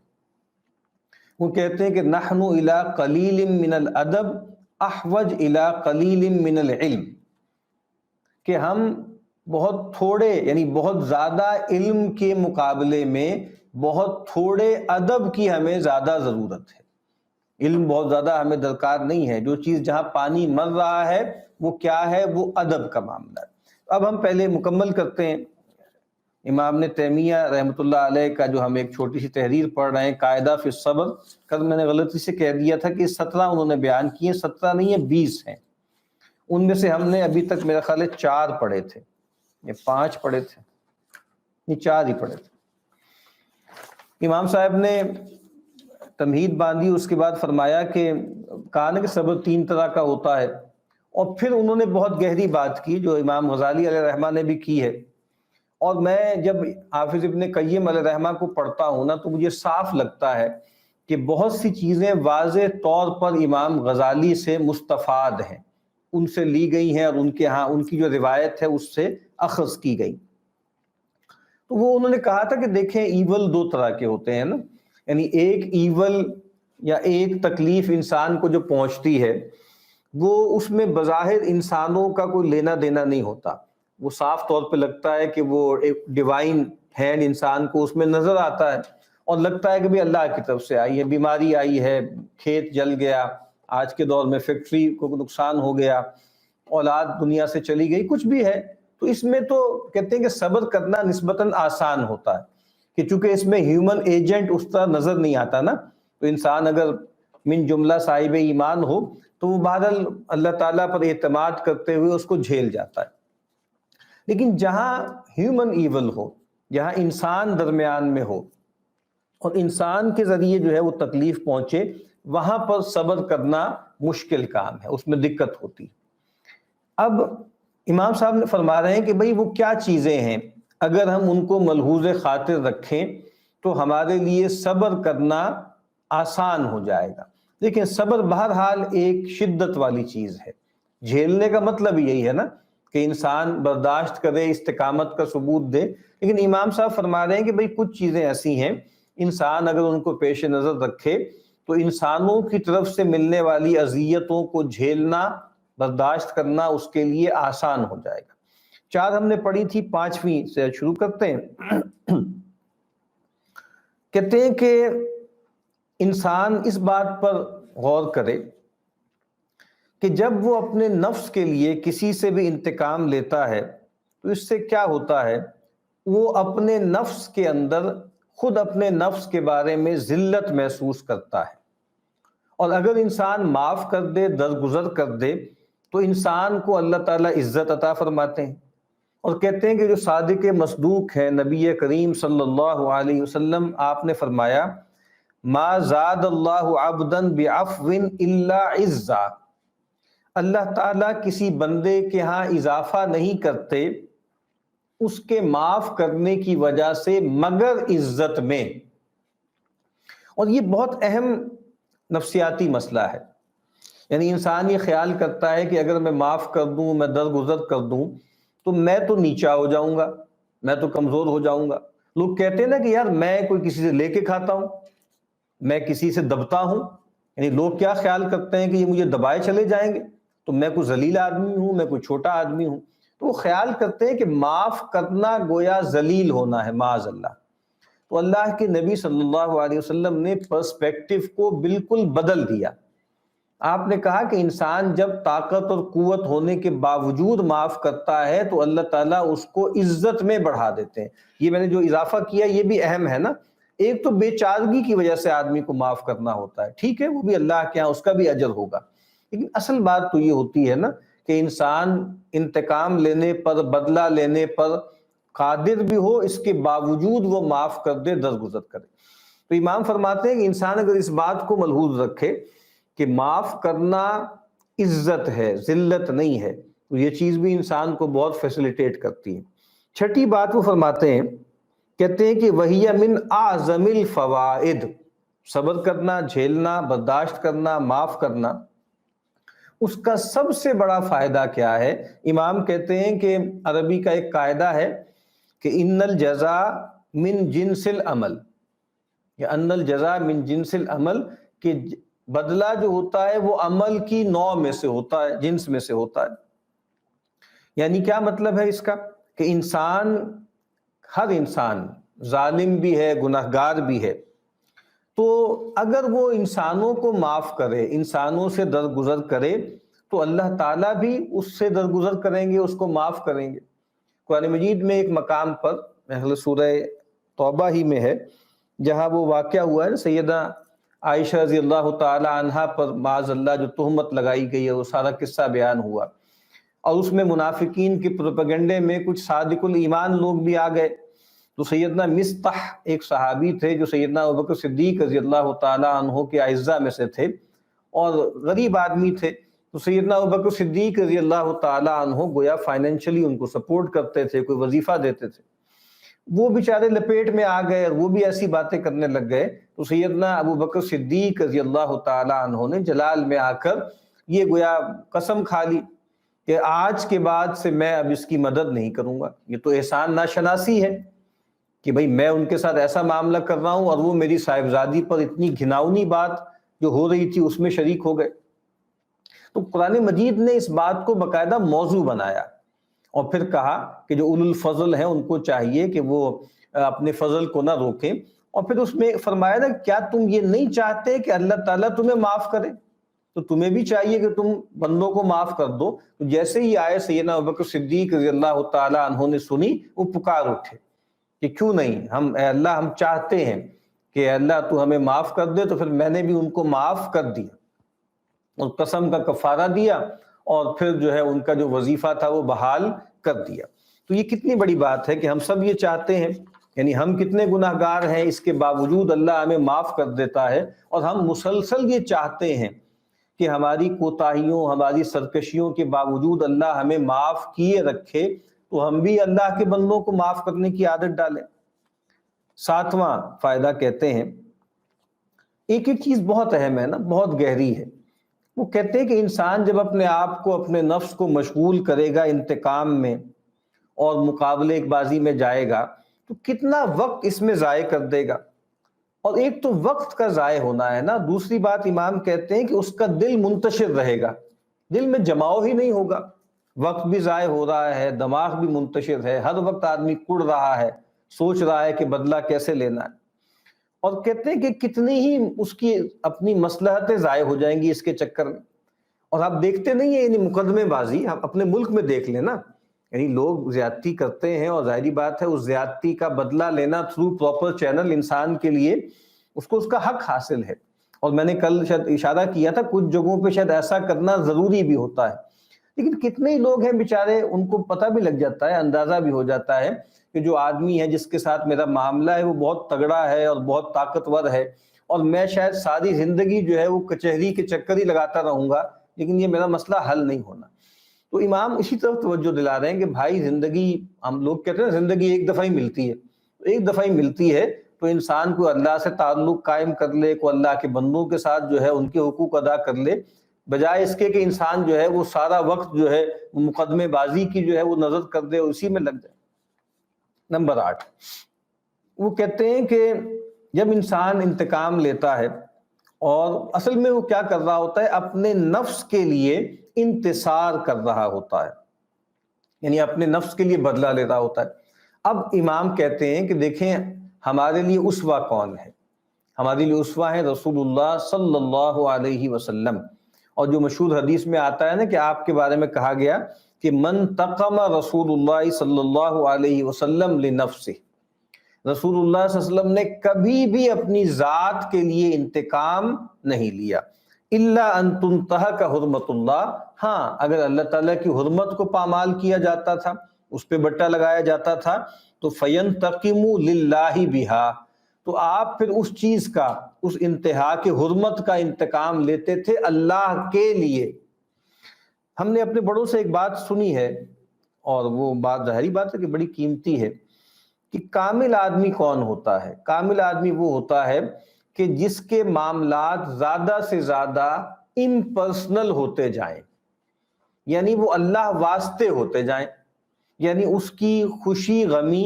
وہ کہتے ہیں کہ نحن الی قلیل من الادب احوج الی قلیل من العلم، کہ ہم بہت تھوڑے، یعنی بہت زیادہ علم کے مقابلے میں بہت تھوڑے ادب کی ہمیں زیادہ ضرورت ہے۔ علم بہت زیادہ ہمیں درکار نہیں ہے، جو چیز جہاں پانی مر رہا ہے وہ کیا ہے؟ وہ ادب کا معاملہ ہے۔ اب ہم پہلے مکمل کرتے ہیں امام ابن تیمیہ رحمۃ اللہ علیہ کا جو ہم ایک چھوٹی سی تحریر پڑھ رہے ہیں، قاعدہ فی الصبر۔ کل میں نے غلطی سے کہہ دیا تھا کہ 17 انہوں نے بیان کیے، 17 نہیں ہے 20 ہیں، ان میں سے ہم نے ابھی تک میرا خیال ہے 4 پڑھے تھے، یہ 5 پڑھے تھے، یہ 4 ہی پڑھے تھے۔ امام صاحب نے تمہید باندھی، اس کے بعد فرمایا کہ کہا نا کہ صبر 3 طرح کا ہوتا ہے، اور پھر انہوں نے بہت گہری بات کی جو امام غزالی علیہ الرحمہ نے بھی کی ہے۔ اور میں جب حافظ ابن قیم علیہ الرحمہ کو پڑھتا ہوں نا تو مجھے صاف لگتا ہے کہ بہت سی چیزیں واضح طور پر امام غزالی سے مستفاد ہیں، ان سے لی گئی ہیں، اور ان کے ہاں ان کی جو روایت ہے اس سے اخذ کی گئی۔ تو وہ انہوں نے کہا تھا کہ دیکھیں ایول 2 طرح کے ہوتے ہیں نا، یعنی ایک ایول یا ایک تکلیف انسان کو جو پہنچتی ہے وہ اس میں بظاہر انسانوں کا کوئی لینا دینا نہیں ہوتا، وہ صاف طور پہ لگتا ہے کہ وہ ایک ڈیوائن ہینڈ انسان کو اس میں نظر آتا ہے، اور لگتا ہے کہ بھی اللہ کی طرف سے آئی ہے، بیماری آئی ہے، کھیت جل گیا، آج کے دور میں فیکٹری کو نقصان ہو گیا، اولاد دنیا سے چلی گئی، کچھ بھی ہے۔ تو اس میں تو کہتے ہیں کہ صبر کرنا نسبتاً آسان ہوتا ہے، کہ چونکہ اس میں ہیومن ایجنٹ اس طرح نظر نہیں آتا نا، تو انسان اگر من جملہ صاحب ایمان ہو تو وہ بہرحال اللہ تعالیٰ پر اعتماد کرتے ہوئے اس کو جھیل جاتا ہے۔ لیکن جہاں ہیومن ایول ہو، جہاں انسان درمیان میں ہو اور انسان کے ذریعے جو ہے وہ تکلیف پہنچے، وہاں پر صبر کرنا مشکل کام ہے، اس میں دقت ہوتی۔ اب امام صاحب نے فرما رہے ہیں کہ بھئی وہ کیا چیزیں ہیں، اگر ہم ان کو ملحوظ خاطر رکھیں تو ہمارے لیے صبر کرنا آسان ہو جائے گا۔ لیکن صبر بہرحال ایک شدت والی چیز ہے، جھیلنے کا مطلب یہی ہے نا کہ انسان برداشت کرے، استقامت کا ثبوت دے۔ لیکن امام صاحب فرما رہے ہیں کہ بھئی کچھ چیزیں ایسی ہیں انسان اگر ان کو پیش نظر رکھے تو انسانوں کی طرف سے ملنے والی اذیتوں کو جھیلنا، برداشت کرنا اس کے لیے آسان ہو جائے گا۔ 4 ہم نے پڑھی تھی، 5ویں سے شروع کرتے ہیں۔ کہتے ہیں کہ انسان اس بات پر غور کرے کہ جب وہ اپنے نفس کے لیے کسی سے بھی انتقام لیتا ہے تو اس سے کیا ہوتا ہے، وہ اپنے نفس کے اندر خود اپنے نفس کے بارے میں ذلت محسوس کرتا ہے، اور اگر انسان معاف کر دے، درگزر کر دے تو انسان کو اللہ تعالیٰ عزت عطا فرماتے ہیں، اور کہتے ہیں کہ جو صادق مصدوق ہے نبی کریم صلی اللہ علیہ وسلم، آپ نے فرمایا ما زاد اللہ عبدا بعفو الا عزا، اللہ تعالیٰ کسی بندے کے ہاں اضافہ نہیں کرتے اس کے معاف کرنے کی وجہ سے مگر عزت میں۔ اور یہ بہت اہم نفسیاتی مسئلہ ہے، یعنی انسان یہ خیال کرتا ہے کہ اگر میں معاف کر دوں، میں درگزر کر دوں تو میں تو نیچا ہو جاؤں گا، میں تو کمزور ہو جاؤں گا۔ لوگ کہتے ہیں نا کہ یار میں کوئی کسی سے لے کے کھاتا ہوں، میں کسی سے دبتا ہوں، یعنی لوگ کیا خیال کرتے ہیں کہ یہ مجھے دبائے چلے جائیں گے تو میں کوئی ذلیل آدمی ہوں، میں کوئی چھوٹا آدمی ہوں۔ تو وہ خیال کرتے ہیں کہ معاف کرنا گویا ذلیل ہونا ہے، معاذ اللہ۔ تو اللہ کے نبی صلی اللہ علیہ وسلم نے پرسپیکٹیو کو بالکل بدل دیا۔ آپ نے کہا کہ انسان جب طاقت اور قوت ہونے کے باوجود معاف کرتا ہے تو اللہ تعالیٰ اس کو عزت میں بڑھا دیتے ہیں۔ یہ میں نے جو اضافہ کیا یہ بھی اہم ہے نا، ایک تو بے چارگی کی وجہ سے آدمی کو معاف کرنا ہوتا ہے، ٹھیک ہے، وہ بھی اللہ کے ہاں اس کا بھی اجر ہوگا، لیکن اصل بات تو یہ ہوتی ہے نا کہ انسان انتقام لینے پر، بدلہ لینے پر قادر بھی ہو، اس کے باوجود وہ معاف کر دے، درگزر کرے۔ تو امام فرماتے ہیں کہ انسان اگر اس بات کو ملحوظ رکھے کہ معاف کرنا عزت ہے، ذلت نہیں ہے، تو یہ چیز بھی انسان کو بہت فیسیلیٹیٹ کرتی ہے۔ چھٹی بات وہ فرماتے ہیں، کہتے ہیں کہ وَهِيَ مِنْ أَعْظَمِ الْفَوَائِدِ، صبر کرنا، جھیلنا، برداشت کرنا، معاف کرنا، اس کا سب سے بڑا فائدہ کیا ہے؟ امام کہتے ہیں کہ عربی کا ایک قاعدہ ہے کہ ان الجزاء من جنس العمل، یا ان الجزاء من جنس العمل، کہ بدلہ جو ہوتا ہے وہ عمل کی نوع میں سے ہوتا ہے، جنس میں سے ہوتا ہے۔ یعنی کیا مطلب ہے اس کا؟ کہ انسان، ہر انسان ظالم بھی ہے، گنہگار بھی ہے، تو اگر وہ انسانوں کو معاف کرے، انسانوں سے درگزر کرے، تو اللہ تعالیٰ بھی اس سے درگزر کریں گے، اس کو معاف کریں گے۔ قرآن مجید میں ایک مقام پر، محل سورہ توبہ ہی میں ہے، جہاں وہ واقعہ ہوا ہے سیدہ عائشہ رضی اللہ تعالی عنہا پر معاذ اللہ جو تہمت لگائی گئی ہے، وہ سارا قصہ بیان ہوا، اور اس میں منافقین کے پروپیگنڈے میں کچھ صادق الایمان لوگ بھی آ گئے۔ تو سیدنا مصطح ایک صحابی تھے جو سیدنا ابوبکر صدیق رضی اللہ تعالی عنہ کے اعزاء میں سے تھے، اور غریب آدمی تھے، تو سیدنا ابوبکر صدیق رضی اللہ تعالی عنہ گویا فائنینشلی ان کو سپورٹ کرتے تھے، کوئی وظیفہ دیتے تھے۔ وہ بیچارے لپیٹ میں آ گئے اور وہ بھی ایسی باتیں کرنے لگ گئے، تو سیدنا ابوبکر صدیق رضی اللہ تعالی عنہ نے جلال میں آ کر یہ گویا قسم کھا لی کہ آج کے بعد سے میں اب اس کی مدد نہیں کروں گا۔ یہ تو احسان ناشناسی ہے کہ بھئی میں ان کے ساتھ ایسا معاملہ کر رہا ہوں اور وہ میری صاحبزادی پر اتنی گھناؤنی بات جو ہو رہی تھی اس میں شریک ہو گئے۔ تو قرآن مجید نے اس بات کو باقاعدہ موضوع بنایا، اور پھر کہا کہ جو اولو الفضل ہیں ان کو چاہیے کہ وہ اپنے فضل کو نہ روکیں، اور پھر اس میں فرمایا نا کیا تم یہ نہیں چاہتے کہ اللہ تعالیٰ تمہیں معاف کرے؟ تو تمہیں بھی چاہیے کہ تم بندوں کو معاف کر دو۔ تو جیسے ہی آئے سیدنا ابوبکر صدیق رضی اللہ تعالی عنہ نے سنی، وہ پکار اٹھے کہ کیوں نہیں، ہم اے اللہ ہم چاہتے ہیں کہ اللہ تو ہمیں معاف کر دے۔ تو پھر میں نے بھی ان کو معاف کر دیا اور قسم کا کفارہ دیا، اور پھر جو ہے ان کا جو وظیفہ تھا وہ بحال کر دیا۔ تو یہ کتنی بڑی بات ہے کہ ہم سب یہ چاہتے ہیں، یعنی ہم کتنے گناہ گار ہیں، اس کے باوجود اللہ ہمیں معاف کر دیتا ہے، اور ہم مسلسل یہ چاہتے ہیں کہ ہماری کوتاہیوں، ہماری سرکشیوں کے باوجود اللہ ہمیں معاف کیے رکھے، تو ہم بھی اللہ کے بندوں کو معاف کرنے کی عادت ڈالیں۔ ساتواں فائدہ کہتے ہیں، ایک چیز بہت اہم ہے نا، بہت گہری ہے، وہ کہتے ہیں کہ انسان جب اپنے آپ کو، اپنے نفس کو مشغول کرے گا انتقام میں اور مقابلے بازی میں جائے گا، تو کتنا وقت اس میں ضائع کر دے گا۔ اور ایک تو وقت کا ضائع ہونا ہے نا، دوسری بات امام کہتے ہیں کہ اس کا دل منتشر رہے گا، دل میں جماؤ ہی نہیں ہوگا، وقت بھی ضائع ہو رہا ہے، دماغ بھی منتشر ہے، ہر وقت آدمی کڑ رہا ہے، سوچ رہا ہے کہ بدلہ کیسے لینا ہے، اور کہتے ہیں کہ کتنی ہی اس کی اپنی مصلحتیں ضائع ہو جائیں گی اس کے چکر میں۔ اور آپ دیکھتے نہیں ہیں، یعنی مقدمے بازی آپ اپنے ملک میں دیکھ لیں نا، یعنی لوگ زیادتی کرتے ہیں، اور ظاہری بات ہے اس زیادتی کا بدلہ لینا تھرو پراپر چینل انسان کے لیے اس کو اس کا حق حاصل ہے۔ اور میں نے کل شاید اشارہ کیا تھا، کچھ جگہوں پہ شاید ایسا کرنا ضروری بھی ہوتا ہے، لیکن کتنے ہی لوگ ہیں بیچارے، ان کو پتہ بھی لگ جاتا ہے، اندازہ بھی ہو جاتا ہے کہ جو آدمی ہے جس کے ساتھ میرا معاملہ ہے وہ بہت تگڑا ہے اور بہت طاقتور ہے، اور میں شاید ساری زندگی جو ہے وہ کچہری کے چکر ہی لگاتا رہوں گا، لیکن یہ میرا مسئلہ حل نہیں ہونا۔ تو امام اسی طرف توجہ دلا رہے ہیں کہ بھائی زندگی، ہم لوگ کہتے ہیں زندگی ایک دفعہ ہی ملتی ہے، ایک دفعہ ہی ملتی ہے، تو انسان کو اللہ سے تعلق قائم کر لے، کو اللہ کے بندوں کے ساتھ جو ہے ان کے حقوق ادا کر لے، بجائے اس کے کہ انسان جو ہے وہ سارا وقت جو ہے مقدمے بازی کی جو ہے وہ نظر کر دے، اسی میں لگ جائے۔ نمبر 8، وہ کہتے ہیں کہ جب انسان انتقام لیتا ہے، اور اصل میں وہ کیا کر رہا ہوتا ہے، اپنے نفس کے لیے انتصار کر رہا ہوتا ہے، یعنی اپنے نفس کے لیے بدلہ لے رہا ہوتا ہے۔ اب امام کہتے ہیں کہ دیکھیں ہمارے لیے اسوہ کون ہے؟ ہمارے لیے اسوہ ہے رسول اللہ صلی اللہ علیہ وسلم، اور جو مشہور حدیث میں آتا ہے نا کہ آپ کے بارے میں کہا گیا کہ من تقم رسول اللہ صلی اللہ علیہ وسلم لنفسہ، رسول اللہ صلی اللہ علیہ وسلم نے کبھی بھی اپنی ذات کے لیے انتقام نہیں لیا، الا ان تنتہک حرمت اللہ، ہاں اگر اللہ تعالیٰ کی حرمت کو پامال کیا جاتا تھا، اس پہ بٹا لگایا جاتا تھا، تو فینتقم للہ بہا، تو آپ پھر اس چیز کا، اس انتہا کی حرمت کا انتقام لیتے تھے اللہ کے لیے۔ ہم نے اپنے بڑوں سے ایک بات سنی ہے، اور وہ بات ظاہری بات ہے کہ بڑی قیمتی ہے، کہ کامل آدمی کون ہوتا ہے؟ کامل آدمی وہ ہوتا ہے کہ جس کے معاملات زیادہ سے زیادہ امپرسنل ہوتے جائیں، یعنی وہ اللہ واسطے ہوتے جائیں، یعنی اس کی خوشی غمی،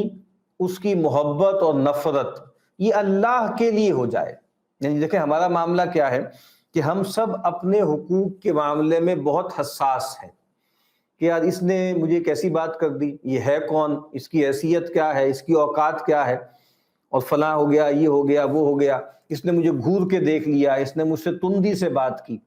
اس کی محبت اور نفرت یہ اللہ کے لیے ہو جائے۔ یعنی دیکھیں ہمارا معاملہ کیا ہے کہ ہم سب اپنے حقوق کے معاملے میں بہت حساس ہیں، کہ یار اس نے مجھے کیسی بات کر دی، یہ ہے کون، اس کی حیثیت کیا ہے، اس کی اوقات کیا ہے، اور فلاں ہو گیا، یہ ہو گیا، وہ ہو گیا، اس نے مجھے گھور کے دیکھ لیا، اس نے مجھ سے تندی سے بات کی۔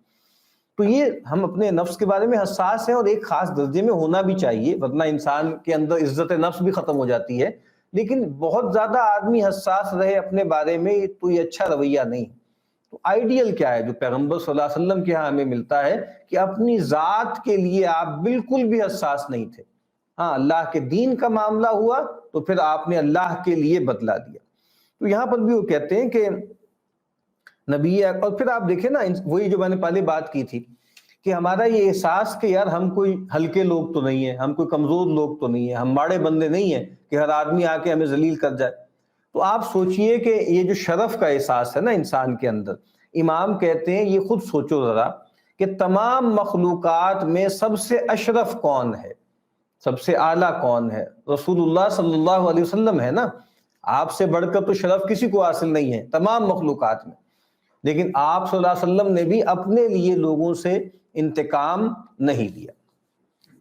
تو یہ ہم اپنے نفس کے بارے میں حساس ہیں، اور ایک خاص درجے میں ہونا بھی چاہیے، ورنہ انسان کے اندر عزت نفس بھی ختم ہو جاتی ہے۔ لیکن بہت زیادہ آدمی حساس رہے اپنے بارے میں تو یہ اچھا رویہ نہیں۔ تو آئیڈیل کیا ہے جو پیغمبر صلی اللہ علیہ وسلم کے ہاں ہمیں ملتا ہے، کہ اپنی ذات کے لیے آپ بالکل بھی حساس نہیں تھے۔ ہاں اللہ کے دین کا معاملہ ہوا تو پھر آپ نے اللہ کے لیے بدلا دیا۔ تو یہاں پر بھی وہ کہتے ہیں کہ نبی، اور پھر آپ دیکھیں نا وہی جو میں نے پہلے بات کی تھی کہ ہمارا یہ احساس کہ یار ہم کوئی ہلکے لوگ تو نہیں ہیں، ہم کوئی کمزور لوگ تو نہیں ہیں، ہم ماڑے بندے نہیں ہیں کہ ہر آدمی آ کے ہمیں ذلیل کر جائے۔ تو آپ سوچئے کہ یہ جو شرف کا احساس ہے نا انسان کے اندر، امام کہتے ہیں یہ خود سوچو ذرا کہ تمام مخلوقات میں سب سے اشرف کون ہے، سب سے اعلیٰ کون ہے؟ رسول اللہ صلی اللہ علیہ وسلم ہے نا۔ آپ سے بڑھ کر تو شرف کسی کو حاصل نہیں ہے تمام مخلوقات میں، لیکن آپ صلی اللہ علیہ وسلم نے بھی اپنے لیے لوگوں سے انتقام نہیں لیا۔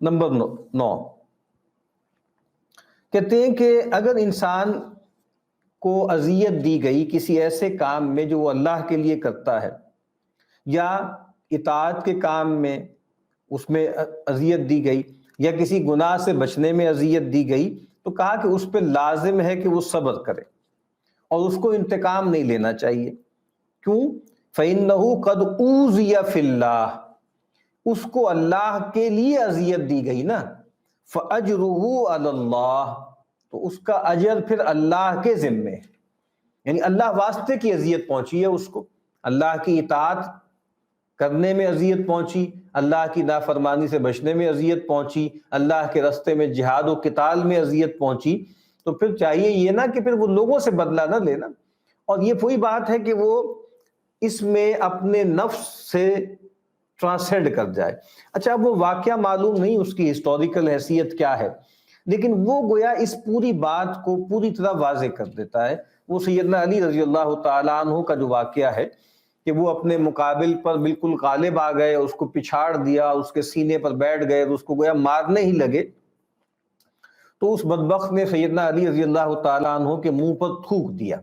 نمبر 9 کہتے ہیں کہ اگر انسان کو اذیت دی گئی کسی ایسے کام میں جو وہ اللہ کے لیے کرتا ہے، یا اطاعت کے کام میں اس میں اذیت دی گئی، یا کسی گناہ سے بچنے میں اذیت دی گئی، تو کہا کہ اس پہ لازم ہے کہ وہ صبر کرے اور اس کو انتقام نہیں لینا چاہیے۔ کیوں؟ فَإِنَّهُ قَدْ أُوذِيَ فِي اللَّهِ، اس کو اللہ کے لیے اذیت دی گئی نا، فَأَجْرُهُ عَلَى اللَّهِ، تو اس کا اجر پھر اللہ کے ذمے ہے۔ یعنی اللہ واسطے کی اذیت پہنچی ہے اس کو، اللہ کی اطاعت کرنے میں اذیت پہنچی، اللہ کی نافرمانی سے بچنے میں اذیت پہنچی، اللہ کے راستے میں جہاد و قتال میں اذیت پہنچی، تو پھر چاہیے یہ نا کہ پھر وہ لوگوں سے بدلہ نہ لینا۔ اور یہ وہی بات ہے کہ وہ اس میں اپنے نفس سے ٹرانسینڈ کر جائے۔ اچھا اب وہ واقعہ معلوم نہیں اس کی ہسٹوریکل حیثیت کیا ہے، لیکن وہ گویا اس پوری بات کو پوری طرح واضح کر دیتا ہے۔ وہ سیدنا علی رضی اللہ تعالیٰ عنہ کا جو واقعہ ہے کہ وہ اپنے مقابل پر بالکل غالب آ گئے، اس کو پچھاڑ دیا، اس کے سینے پر بیٹھ گئے، اس کو گویا مارنے ہی لگے، تو اس بدبخت نے سیدنا علی رضی اللہ تعالیٰ عنہ کے منہ پر تھوک دیا۔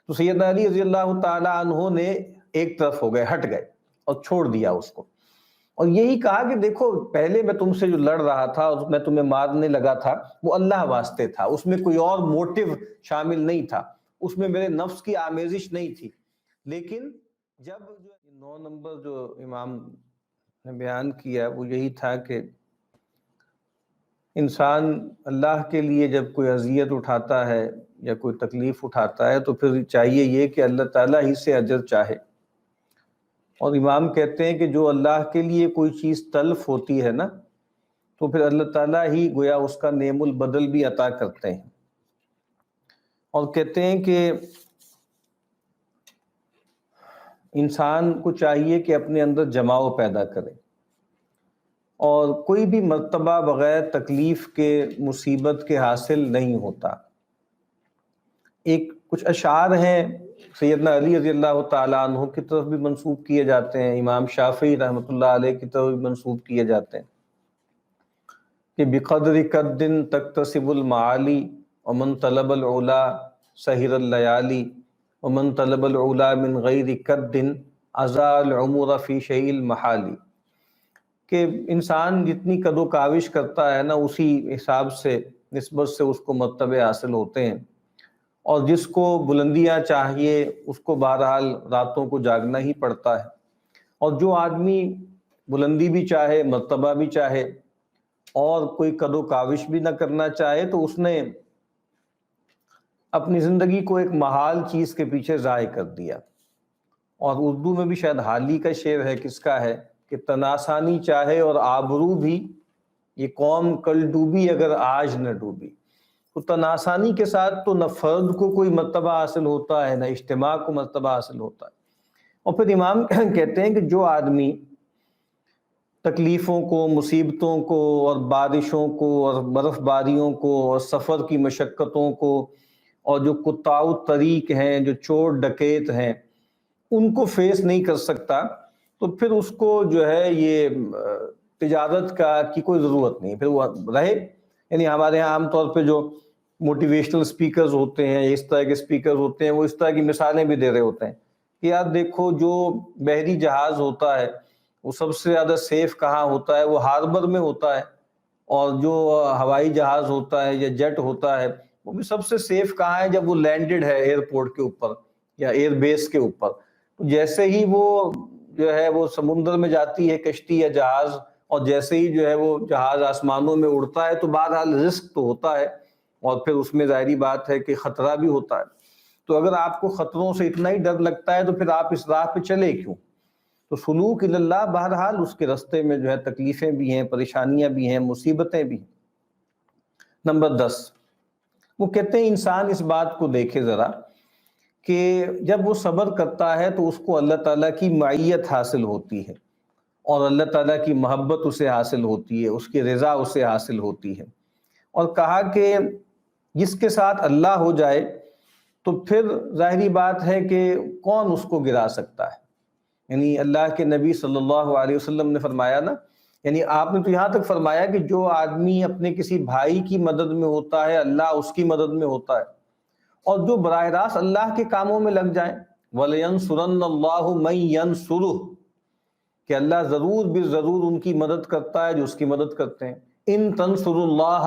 تو سیدنا علی رضی اللہ تعالیٰ عنہ نے ایک طرف ہو گئے، ہٹ گئے اور چھوڑ دیا اس کو، اور یہی کہا کہ دیکھو پہلے میں تم سے جو لڑ رہا تھا، میں تمہیں مارنے لگا تھا، وہ اللہ واسطے تھا، اس میں کوئی اور موٹیو شامل نہیں تھا، اس میں میرے نفس کی آمیزش نہیں تھی۔ لیکن جب 9 نمبر جو امام نے بیان کیا وہ یہی تھا کہ انسان اللہ کے لیے جب کوئی اذیت اٹھاتا ہے یا کوئی تکلیف اٹھاتا ہے تو پھر چاہیے یہ کہ اللہ تعالیٰ ہی سے اجر چاہے۔ اور امام کہتے ہیں کہ جو اللہ کے لیے کوئی چیز تلف ہوتی ہے نا، تو پھر اللہ تعالیٰ ہی گویا اس کا نعم البدل بھی عطا کرتے ہیں۔ اور کہتے ہیں کہ انسان کو چاہیے کہ اپنے اندر جماؤ پیدا کرے، اور کوئی بھی مرتبہ بغیر تکلیف کے، مصیبت کے حاصل نہیں ہوتا۔ ایک کچھ اشعار ہیں سیدنا علی رضی اللہ تعالیٰ عنہ کی طرف بھی منسوب کیے جاتے ہیں، امام شافعی رحمۃ اللہ علیہ کی طرف بھی منسوب کیے جاتے ہیں کہ بقدر قد تکتسب المعالی ومن طلب العلا سہر اللیالی ومن طلب العلا من غیر قد اضاع العمر فی شیء المحالی، کہ انسان جتنی قد و کاوش کرتا ہے نا اسی حساب سے، نسبت سے اس کو مرتبے حاصل ہوتے ہیں، اور جس کو بلندیاں چاہیے اس کو بہرحال راتوں کو جاگنا ہی پڑتا ہے، اور جو آدمی بلندی بھی چاہے، مرتبہ بھی چاہے، اور کوئی قد و کاوش بھی نہ کرنا چاہے، تو اس نے اپنی زندگی کو ایک محال چیز کے پیچھے ضائع کر دیا۔ اور اردو میں بھی شاید حال ہی کا شعر ہے، کس کا ہے کہ تناسانی چاہے اور آبرو بھی، یہ قوم کل ڈوبی اگر آج نہ ڈوبی۔ تو تناسانی کے ساتھ تو نہ فرد کو کوئی مرتبہ حاصل ہوتا ہے، نہ اجتماع کو مرتبہ حاصل ہوتا ہے۔ اور پھر امام کہتے ہیں کہ جو آدمی تکلیفوں کو، مصیبتوں کو، اور بارشوں کو، اور برف باریوں کو، اور سفر کی مشقتوں کو، اور جو قطاع الطریق ہیں، جو چور ڈکیت ہیں، ان کو فیس نہیں کر سکتا، تو پھر اس کو جو ہے یہ تجارت کی کوئی ضرورت نہیں، پھر وہ رہے۔ یعنی ہمارے یہاں عام طور پہ جو موٹیویشنل سپیکرز ہوتے ہیں، اس طرح کے سپیکرز ہوتے ہیں، وہ اس طرح کی مثالیں بھی دے رہے ہوتے ہیں کہ یار دیکھو، جو بحری جہاز ہوتا ہے وہ سب سے زیادہ سیف کہاں ہوتا ہے؟ وہ ہاربر میں ہوتا ہے، اور جو ہوائی جہاز ہوتا ہے یا جیٹ ہوتا ہے وہ بھی سب سے سیف کہاں ہے؟ جب وہ لینڈڈ ہے ایئرپورٹ کے اوپر یا ایئر بیس کے اوپر۔ جیسے ہی وہ جو ہے وہ سمندر میں جاتی ہے کشتی یا جہاز، اور جیسے ہی جو ہے وہ جہاز آسمانوں میں اڑتا ہے، تو بہرحال رسک تو ہوتا ہے، اور پھر اس میں ظاہری بات ہے کہ خطرہ بھی ہوتا ہے۔ تو اگر آپ کو خطروں سے اتنا ہی ڈر لگتا ہے تو پھر آپ اس راہ پہ چلے کیوں؟ تو سلوک الی اللہ بہرحال اس کے راستے میں جو ہے تکلیفیں بھی ہیں، پریشانیاں بھی ہیں، مصیبتیں بھی ہیں۔ نمبر 10، وہ کہتے ہیں انسان اس بات کو دیکھے ذرا کہ جب وہ صبر کرتا ہے تو اس کو اللہ تعالیٰ کی معیت حاصل ہوتی ہے، اور اللہ تعالیٰ کی محبت اسے حاصل ہوتی ہے، اس کی رضا اسے حاصل ہوتی ہے۔ اور کہا کہ جس کے ساتھ اللہ ہو جائے تو پھر ظاہری بات ہے کہ کون اس کو گرا سکتا ہے؟ یعنی اللہ کے نبی صلی اللہ علیہ وسلم نے فرمایا نا، یعنی آپ نے تو یہاں تک فرمایا کہ جو آدمی اپنے کسی بھائی کی مدد میں ہوتا ہے اللہ اس کی مدد میں ہوتا ہے، اور جو براہ راست اللہ کے کاموں میں لگ جائیں، وَلَيَنْصُرَنَّ اللَّهُ مَن يَنْصُرُهُ، کہ اللہ ضرور بھی ضرور ان کی مدد کرتا ہے جو اس کی مدد کرتے ہیں۔ ان تنصروا اللہ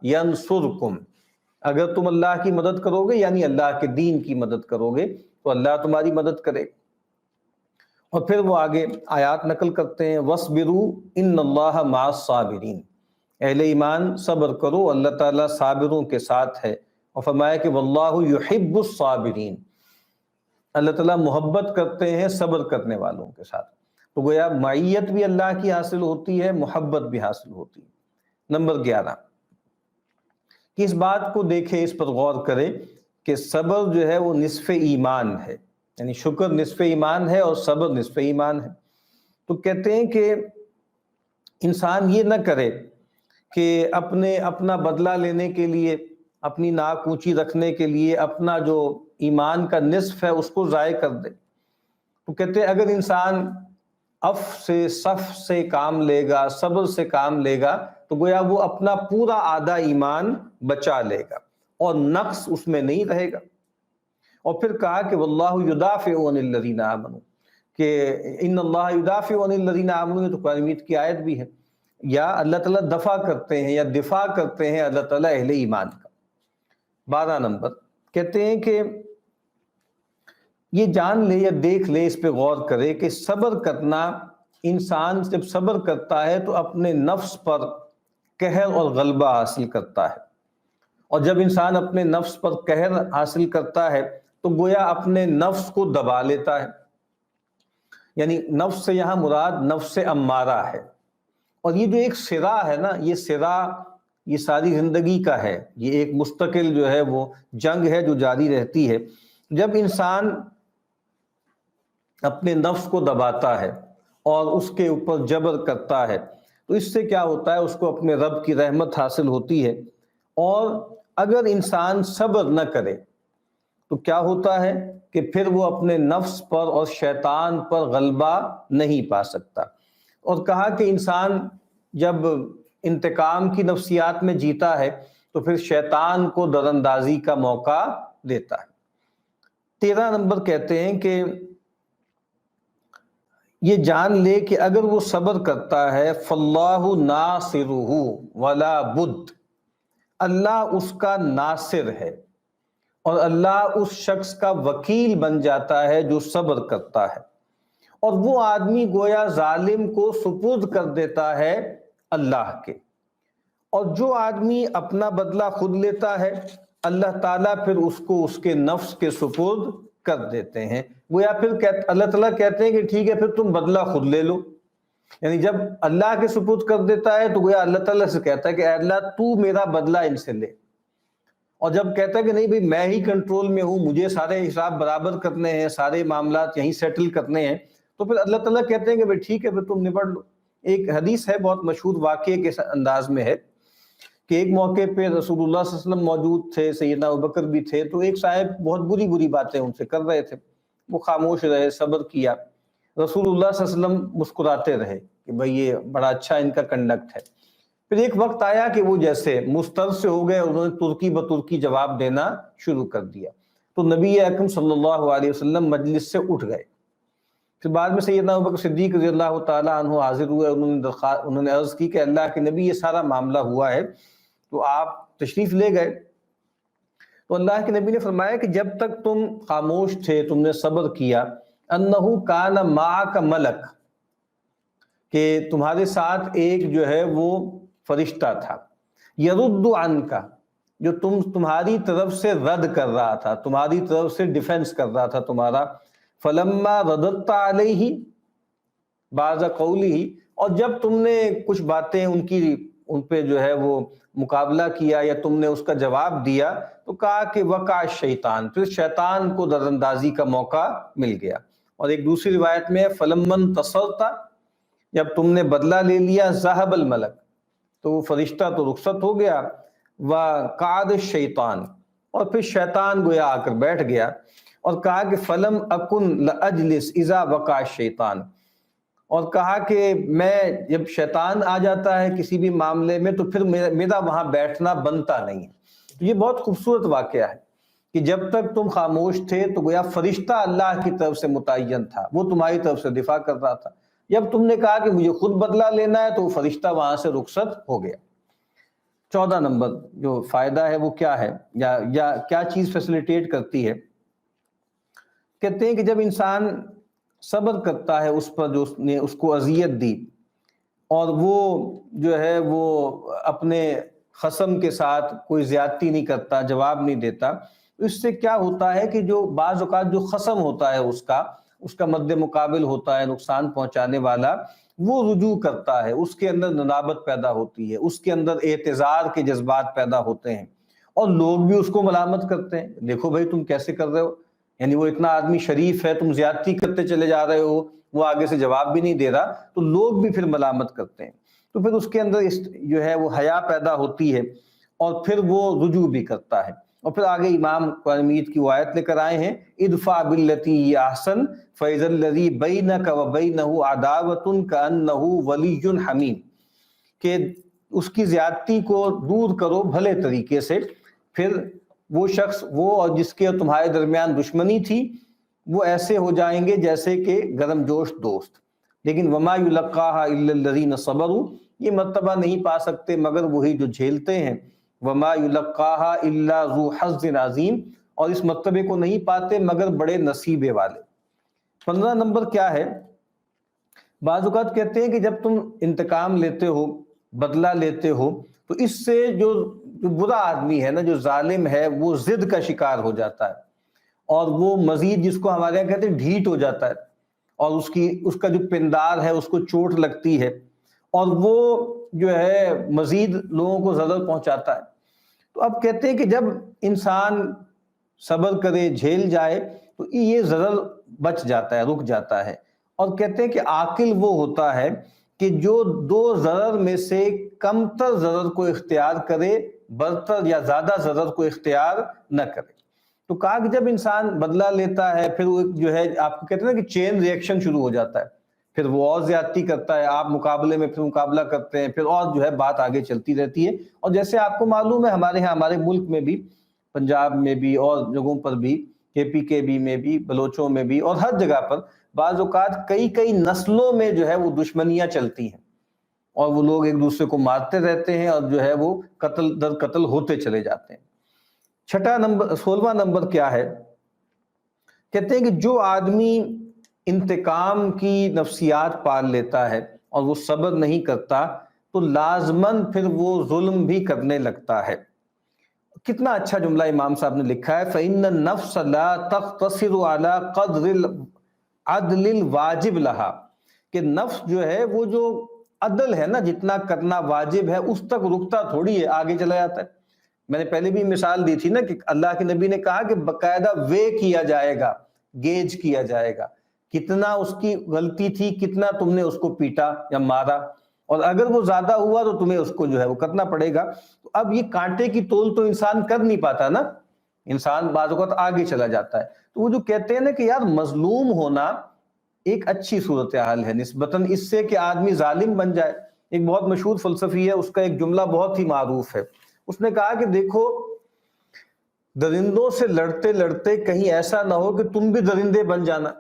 ینصرکم، اگر تم اللہ کی مدد کرو گے یعنی اللہ کے دین کی مدد کرو گے تو اللہ تمہاری مدد کرے گا۔ اور پھر وہ آگے آیات نقل کرتے ہیں، وَاصْبِرُوا إِنَّ اللَّهَ مَعَ الصَّابِرِينَ، اہل ایمان صبر کرو، اللہ تعالیٰ صابروں کے ساتھ ہے۔ اور فرمایا کہ وَاللَّهُ يُحِبُّ الصَّابِرِينَ، اللہ تعالیٰ محبت کرتے ہیں صبر کرنے والوں کے ساتھ۔ تو گویا معیت بھی اللہ کی حاصل ہوتی ہے، محبت بھی حاصل ہوتی ہے۔ نمبر 11، کہ اس بات کو دیکھے، اس پر غور کرے کہ صبر جو ہے وہ نصف ایمان ہے، یعنی شکر نصف ایمان ہے اور صبر نصف ایمان ہے۔ تو کہتے ہیں کہ انسان یہ نہ کرے کہ اپنا بدلہ لینے کے لیے، اپنی ناک اونچی رکھنے کے لیے اپنا جو ایمان کا نصف ہے اس کو ضائع کر دے۔ تو کہتے ہیں اگر انسان صف سے کام لے گا، صبر سے کام لے گا، تو گویا وہ اپنا پورا آدھا ایمان بچا لے گا اور نقص اس میں نہیں رہے گا۔ اور پھر کہا کہ واللہ یدافع عن الذین آمنوا، کہ ان اللہ یدافع عن الذین آمنوا، یہ تو قرآن مجید کی آیت بھی ہے، یا اللہ تعالیٰ دفع کرتے ہیں یا دفاع کرتے ہیں اللہ تعالیٰ اہل ایمان کا۔ 12 نمبر، کہتے ہیں کہ یہ جان لے یا دیکھ لے، اس پہ غور کرے کہ صبر کرنا، انسان جب صبر کرتا ہے تو اپنے نفس پر قہر اور غلبہ حاصل کرتا ہے، اور جب انسان اپنے نفس پر قہر حاصل کرتا ہے تو گویا اپنے نفس کو دبا لیتا ہے۔ یعنی نفس سے یہاں مراد نفس امارہ ہے، اور یہ جو ایک صراع ہے نا، یہ صراع یہ ساری زندگی کا ہے، یہ ایک مستقل جو ہے وہ جنگ ہے جو جاری رہتی ہے۔ جب انسان اپنے نفس کو دباتا ہے اور اس کے اوپر جبر کرتا ہے تو اس سے کیا ہوتا ہے؟ اس کو اپنے رب کی رحمت حاصل ہوتی ہے۔ اور اگر انسان صبر نہ کرے تو کیا ہوتا ہے کہ پھر وہ اپنے نفس پر اور شیطان پر غلبہ نہیں پا سکتا۔ اور کہا کہ انسان جب انتقام کی نفسیات میں جیتا ہے تو پھر شیطان کو در اندازی کا موقع دیتا ہے۔ 13 نمبر کہتے ہیں کہ یہ جان لے کہ اگر وہ صبر کرتا ہے فاللہ ناصرہ ولا بد، اللہ اس کا ناصر ہے اور اللہ اس شخص کا وکیل بن جاتا ہے جو صبر کرتا ہے۔ اور وہ آدمی گویا ظالم کو سپرد کر دیتا ہے اللہ کے، اور جو آدمی اپنا بدلہ خود لیتا ہے اللہ تعالیٰ پھر اس کو اس کے نفس کے سپرد کر دیتے ہیں. گویا پھر اللہ تعالیٰ کہتے ہیں کہ ٹھیک ہے پھر تم بدلہ خود لے لو. یعنی جب اللہ کے سپرد کر دیتا ہے تو گویا اللہ تعالیٰ سے کہتا ہے کہ اے اللہ تو میرا بدلہ ان سے لے. اور جب کہتا ہے کہ نہیں بھائی میں ہی کنٹرول میں ہوں، مجھے سارے حساب برابر کرنے ہیں، سارے معاملات یہیں سیٹل کرنے ہیں، تو پھر اللہ تعالیٰ کہتے ہیں کہ بھائی ٹھیک ہے پھر تم نپٹ لو. ایک حدیث ہے بہت مشہور واقعے کے انداز میں ہے کہ ایک موقع پہ رسول اللہ صلی اللہ علیہ وسلم موجود تھے، سیدنا ابوبکر بھی تھے، تو ایک صاحب بہت بری بری باتیں ان سے کر رہے تھے. وہ خاموش رہے، صبر کیا. رسول اللہ صلی اللہ علیہ وسلم مسکراتے رہے کہ بھئی یہ بڑا اچھا ان کا کنڈکٹ ہے. پھر ایک وقت آیا کہ وہ جیسے مستر سے ہو گئے، انہوں نے ترکی بترکی جواب دینا شروع کر دیا. تو نبی اکرم صلی اللہ علیہ وسلم مجلس سے اٹھ گئے. پھر بعد میں سیدنا ابوبکر صدیق رضی اللہ تعالیٰ عنہ حاضر ہوئے. انہوں نے عرض کی کہ اللہ کے نبی یہ سارا معاملہ ہوا ہے تو آپ تشریف لے گئے. تو اللہ کے نبی نے فرمایا کہ جب تک تم خاموش تھے، تم نے صبر کیا، انہو کان معک ملک، کہ تمہارے ساتھ ایک جو ہے وہ فرشتہ تھا، یرد عنک، جو تمہاری طرف سے رد کر رہا تھا، تمہاری طرف سے ڈیفنس کر رہا تھا تمہارا. فلما رددت علیہ بعض قولہ، اور جب تم نے کچھ باتیں ان پہ جو ہے وہ مقابلہ کیا یا تم نے اس کا جواب دیا، تو کہا کہ وقع الشیطان، پھر شیطان کو در اندازی کا موقع مل گیا. اور ایک دوسری روایت میں فلما انتصرت، جب تم نے بدلہ لے لیا، ذهب الملک، تو وہ فرشتہ تو رخصت ہو گیا. وقعد الشیطان، اور پھر شیطان گویا آ کر بیٹھ گیا. اور کہا کہ فلم اکن لاجلس اذا وقع الشیطان، اور کہا کہ میں جب شیطان آ جاتا ہے کسی بھی معاملے میں تو پھر میرا وہاں بیٹھنا بنتا نہیں ہے. تو یہ بہت خوبصورت واقعہ ہے کہ جب تک تم خاموش تھے تو گویا فرشتہ اللہ کی طرف سے متعین تھا، وہ تمہاری طرف سے دفاع کر رہا تھا. جب تم نے کہا کہ مجھے خود بدلہ لینا ہے تو وہ فرشتہ وہاں سے رخصت ہو گیا. 14 نمبر جو فائدہ ہے وہ کیا ہے، یا کیا چیز فیسیلیٹیٹ کرتی ہے؟ کہتے ہیں کہ جب انسان صبر کرتا ہے اس پر جو اس نے اس کو اذیت دی، اور وہ جو ہے وہ اپنے خصم کے ساتھ کوئی زیادتی نہیں کرتا، جواب نہیں دیتا، اس سے کیا ہوتا ہے کہ جو بعض اوقات جو خصم ہوتا ہے اس کا مد مقابل ہوتا ہے نقصان پہنچانے والا، وہ رجوع کرتا ہے، اس کے اندر ندامت پیدا ہوتی ہے، اس کے اندر اعتذار کے جذبات پیدا ہوتے ہیں، اور لوگ بھی اس کو ملامت کرتے ہیں، دیکھو بھائی تم کیسے کر رہے ہو، یعنی وہ اتنا آدمی شریف ہے، تم زیادتی کرتے چلے جا رہے ہو، وہ آگے سے جواب بھی نہیں دے رہا، تو لوگ بھی پھر ملامت کرتے ہیں. تو پھر اس کے اندر جو ہے وہ حیا پیدا ہوتی ہے، اور پھر وہ رجوع بھی کرتا ہے. اور پھر آگے امام قرآن مجید کی وہ آیت لے کر آئے ہیں، ادفع باللتی ہی احسن فاذا الذی بینک وبینہ عداوۃ کانہ ولی حمیم، کہ اس کی زیادتی کو دور کرو بھلے طریقے سے، پھر وہ شخص وہ اور جس کے تمہارے درمیان دشمنی تھی وہ ایسے ہو جائیں گے جیسے کہ گرم جوش دوست. لیکن وما یلقاها الا الذین صبروا، یہ مرتبہ نہیں پا سکتے مگر وہی جو جھیلتے ہیں. وما یلقاها الا ذو حظ عظیم، اور اس مرتبے کو نہیں پاتے مگر بڑے نصیبے والے. 15 نمبر کیا ہے؟ بعض اوقات کہتے ہیں کہ جب تم انتقام لیتے ہو، بدلہ لیتے ہو، تو اس سے جو برا آدمی ہے نا، جو ظالم ہے، وہ ضد کا شکار ہو جاتا ہے، اور وہ مزید جس کو ہمارے یہاں کہتے ہیں ڈھیٹ ہو جاتا ہے، اور اس کا جو پندار ہے اس کو چوٹ لگتی ہے، اور وہ جو ہے مزید لوگوں کو ضرر پہنچاتا ہے. تو اب کہتے ہیں کہ جب انسان صبر کرے، جھیل جائے، تو یہ ضرر بچ جاتا ہے، رک جاتا ہے. اور کہتے ہیں کہ عاقل وہ ہوتا ہے کہ جو دو ضرر میں سے کم تر ضرر کو اختیار کرے، برتر یا زیادہ ضرر کو اختیار نہ کرے. تو کہا کہ جب انسان بدلہ لیتا ہے پھر وہ جو ہے آپ کو کہتے ہیں نا کہ چین ریئیکشن شروع ہو جاتا ہے، پھر وہ اور زیادتی کرتا ہے، آپ مقابلے میں پھر مقابلہ کرتے ہیں، پھر اور جو ہے بات آگے چلتی رہتی ہے. اور جیسے آپ کو معلوم ہے ہمارے ملک میں بھی، پنجاب میں بھی اور جگہوں پر بھی، KPKB میں بھی، بلوچوں میں بھی، اور ہر جگہ پر بعض اوقات کئی نسلوں میں جو ہے وہ دشمنیاں چلتی ہیں، اور وہ لوگ ایک دوسرے کو مارتے رہتے ہیں، اور جو ہے وہ قتل در قتل ہوتے چلے جاتے ہیں. 16واں نمبر کیا ہے؟ کہتے ہیں کہ جو آدمی انتقام کی نفسیات پال لیتا ہے اور وہ صبر نہیں کرتا تو لازماً پھر وہ ظلم بھی کرنے لگتا ہے. کتنا اچھا جملہ امام صاحب نے لکھا ہے، فَإِنَّ النَّفْسَ لَا تَقْتَصِرُ عَلَى قَدْرِ الْعَدْلِ الْوَاجِبِ لَهَا، کہ نفس جو ہے وہ جو عدل ہے نا، جتنا کرنا واجب ہے اس تک رکتا تھوڑی ہے، آگے چلا جاتا ہے۔ میں نے پہلے بھی مثال دی تھی نا کہ اللہ کے نبی نے کہا کہ باقاعدہ وے کیا جائے گا، گیج کیا جائے گا، کتنا اس کی غلطی تھی، کتنا تم نے اس کو پیٹا یا مارا، اور اگر وہ زیادہ ہوا تو تمہیں اس کو جو ہے وہ کرنا پڑے گا۔ تو اب یہ کانٹے کی تول تو انسان کر نہیں پاتا نا، انسان بعض اوقات آگے چلا جاتا ہے۔ تو وہ جو کہتے ہیں نا کہ یار مظلوم ہونا ایک اچھی صورتحال ہے نسبتاً اس سے کہ آدمی ظالم بن جائے۔ ایک بہت مشہور فلسفی ہے، اس کا ایک جملہ بہت ہی معروف ہے، اس نے کہا کہ دیکھو درندوں سے لڑتے لڑتے کہیں ایسا نہ ہو کہ تم بھی درندے بن جانا،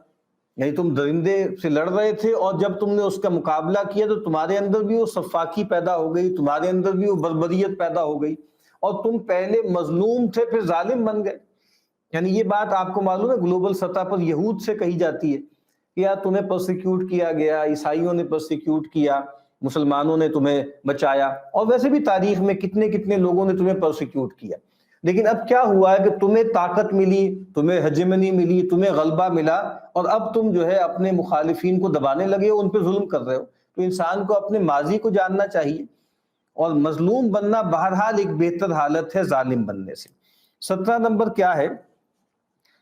یعنی تم درندے سے لڑ رہے تھے اور جب تم نے اس کا مقابلہ کیا تو تمہارے اندر بھی وہ سفاکی پیدا ہو گئی، تمہارے اندر بھی وہ بربریت پیدا ہو گئی، اور تم پہلے مظلوم تھے پھر ظالم بن گئے۔ یعنی یہ بات آپ کو معلوم ہے گلوبل سطح پر یہود سے کہی جاتی ہے کہ یار تمہیں پرسیکیوٹ کیا گیا، عیسائیوں نے پرسیکیوٹ کیا، مسلمانوں نے تمہیں بچایا، اور ویسے بھی تاریخ میں کتنے کتنے لوگوں نے تمہیں پرسیکیوٹ کیا، لیکن اب کیا ہوا ہے کہ تمہیں طاقت ملی، تمہیں ہیجمنی ملی، تمہیں غلبہ ملا، اور اب تم جو ہے اپنے مخالفین کو دبانے لگے ہو، ان پہ ظلم کر رہے ہو۔ تو انسان کو اپنے ماضی کو جاننا چاہیے، اور مظلوم بننا بہرحال ایک بہتر حالت ہے ظالم بننے سے۔ 17 نمبر کیا ہے،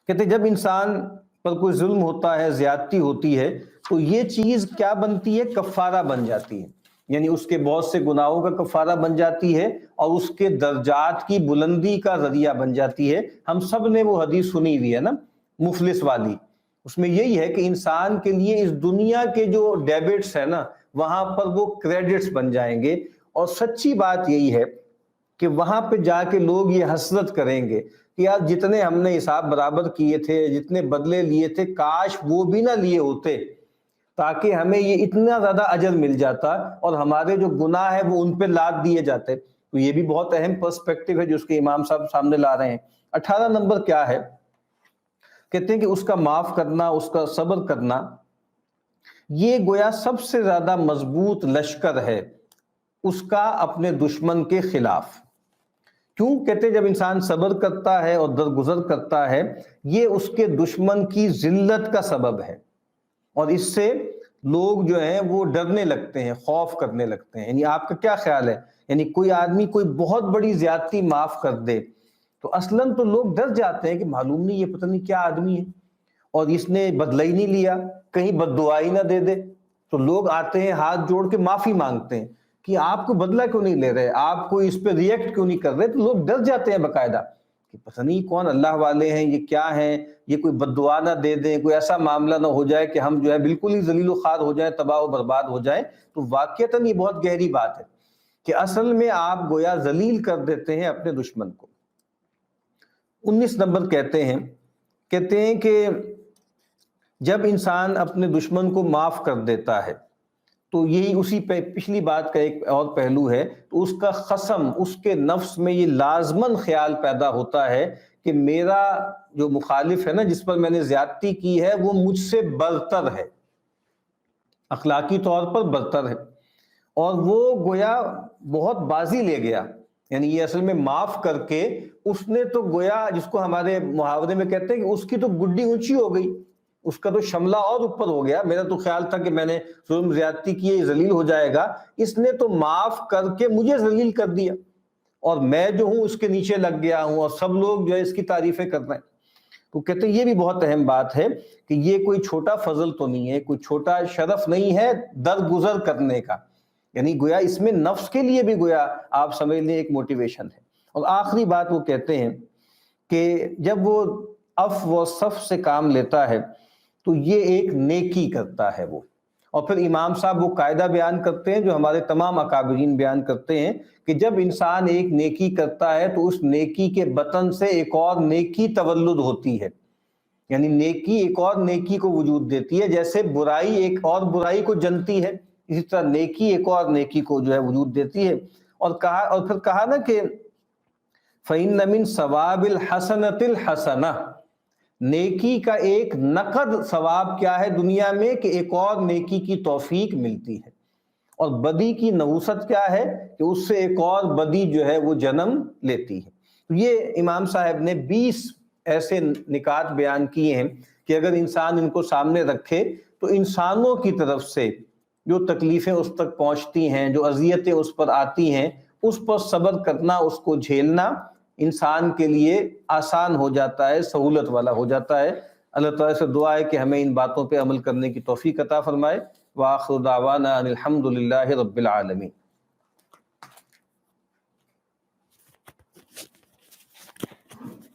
کہتے جب انسان پر کوئی ظلم ہوتا ہے، زیادتی ہوتی ہے، تو یہ چیز کیا بنتی ہے، کفارہ بن جاتی ہے، یعنی اس کے بہت سے گناہوں کا کفارہ بن جاتی ہے، اور اس کے درجات کی بلندی کا ذریعہ بن جاتی ہے۔ ہم سب نے وہ حدیث سنی ہوئی ہے نا، مفلس والی، اس میں یہی ہے کہ انسان کے لیے اس دنیا کے جو ڈیبٹس ہیں نا، وہاں پر وہ کریڈٹس بن جائیں گے، اور سچی بات یہی ہے کہ وہاں پہ جا کے لوگ یہ حسرت کریں گے کہ یار جتنے ہم نے حساب برابر کیے تھے، جتنے بدلے لیے تھے، کاش وہ بھی نہ لیے ہوتے، تاکہ ہمیں یہ اتنا زیادہ اجر مل جاتا اور ہمارے جو گناہ ہے وہ ان پہ لاد دیے جاتے۔ تو یہ بھی بہت اہم پرسپیکٹیو ہے جو اس کے امام صاحب سامنے لا رہے ہیں۔ 18 نمبر کیا ہے، کہتے ہیں کہ اس کا معاف کرنا، اس کا صبر کرنا، یہ گویا سب سے زیادہ مضبوط لشکر ہے اس کا اپنے دشمن کے خلاف۔ کیوں؟ کہتے ہیں جب انسان صبر کرتا ہے اور درگزر کرتا ہے، یہ اس کے دشمن کی ذلت کا سبب ہے، اور اس سے لوگ جو ہیں وہ ڈرنے لگتے ہیں، خوف کرنے لگتے ہیں۔ یعنی آپ کا کیا خیال ہے، یعنی کوئی آدمی کوئی بہت بڑی زیادتی معاف کر دے تو اصلاً تو لوگ ڈر جاتے ہیں کہ معلوم نہیں یہ پتہ نہیں کیا آدمی ہے، اور اس نے بدلہ ہی نہیں لیا، کہیں بد دعائی نہ دے دے، تو لوگ آتے ہیں ہاتھ جوڑ کے معافی مانگتے ہیں کہ آپ کو بدلہ کیوں نہیں لے رہے، آپ کو اس پہ ریئیکٹ کیوں نہیں کر رہے۔ تو لوگ ڈر جاتے ہیں باقاعدہ کہ پتہ نہیں کون اللہ والے ہیں، یہ کیا ہیں، یہ کوئی بد دعا نہ دے دیں، کوئی ایسا معاملہ نہ ہو جائے کہ ہم جو ہے بالکل ہی ذلیل و خوار ہو جائیں، تباہ و برباد ہو جائیں۔ تو واقعتاً یہ بہت گہری بات ہے کہ اصل میں آپ گویا ذلیل کر دیتے ہیں اپنے دشمن کو۔ 19 نمبر کہتے ہیں کہ جب انسان اپنے دشمن کو معاف کر دیتا ہے تو یہی اسی پہ پچھلی بات کا ایک اور پہلو ہے، تو اس کا خصم، اس کے نفس میں یہ لازماً خیال پیدا ہوتا ہے کہ میرا جو مخالف ہے نا، جس پر میں نے زیادتی کی ہے، وہ مجھ سے برتر ہے، اخلاقی طور پر برتر ہے، اور وہ گویا بہت بازی لے گیا۔ یعنی یہ اصل میں معاف کر کے اس نے تو گویا، جس کو ہمارے محاورے میں کہتے ہیں کہ اس کی تو گڈی اونچی ہو گئی، اس کا تو شملہ اور اوپر ہو گیا۔ میرا تو خیال تھا کہ میں نے ظلم زیادتی کی، یہ ذلیل ہو جائے گا، اس نے تو معاف کر کے مجھے ذلیل کر دیا، اور میں جو ہوں اس کے نیچے لگ گیا ہوں، اور سب لوگ جو ہے اس کی تعریفیں کر رہے ہیں۔ تو کہتے ہیں یہ بھی بہت اہم بات ہے کہ یہ کوئی چھوٹا فضل تو نہیں ہے، کوئی چھوٹا شرف نہیں ہے درگزر کرنے کا، یعنی گویا اس میں نفس کے لیے بھی گویا آپ سمجھ لیں ایک موٹیویشن ہے۔ اور آخری بات وہ کہتے ہیں کہ جب وہ عفو و صفح سے کام لیتا ہے تو یہ ایک نیکی کرتا ہے وہ۔ اور پھر امام صاحب وہ قاعدہ بیان کرتے ہیں جو ہمارے تمام اکابرین بیان کرتے ہیں کہ جب انسان ایک نیکی کرتا ہے تو اس نیکی کے بطن سے ایک اور نیکی تولد ہوتی ہے، یعنی نیکی ایک اور نیکی کو وجود دیتی ہے، جیسے برائی ایک اور برائی کو جنتی ہے، اسی طرح نیکی ایک اور نیکی کو جو ہے وجود دیتی ہے۔ اور پھر کہا نا کہ فَإِنَّ مِن ثواب الحسنۃ الحسنہ، نیکی کا ایک نقد ثواب کیا ہے دنیا میں، کہ ایک اور نیکی کی توفیق ملتی ہے، اور بدی کی نحوست کیا ہے کہ اس سے ایک اور بدی جو ہے وہ جنم لیتی ہے۔ یہ امام صاحب نے 20 ایسے نکات بیان کیے ہیں کہ اگر انسان ان کو سامنے رکھے تو انسانوں کی طرف سے جو تکلیفیں اس تک پہنچتی ہیں، جو اذیتیں اس پر آتی ہیں، اس پر صبر کرنا، اس کو جھیلنا انسان کے لیے آسان ہو جاتا ہے، سہولت والا ہو جاتا ہے۔ اللہ تعالیٰ سے دعا ہے کہ ہمیں ان باتوں پہ عمل کرنے کی توفیق عطا فرمائے۔ وآخر دعوانا ان الحمد للہ رب العالمین۔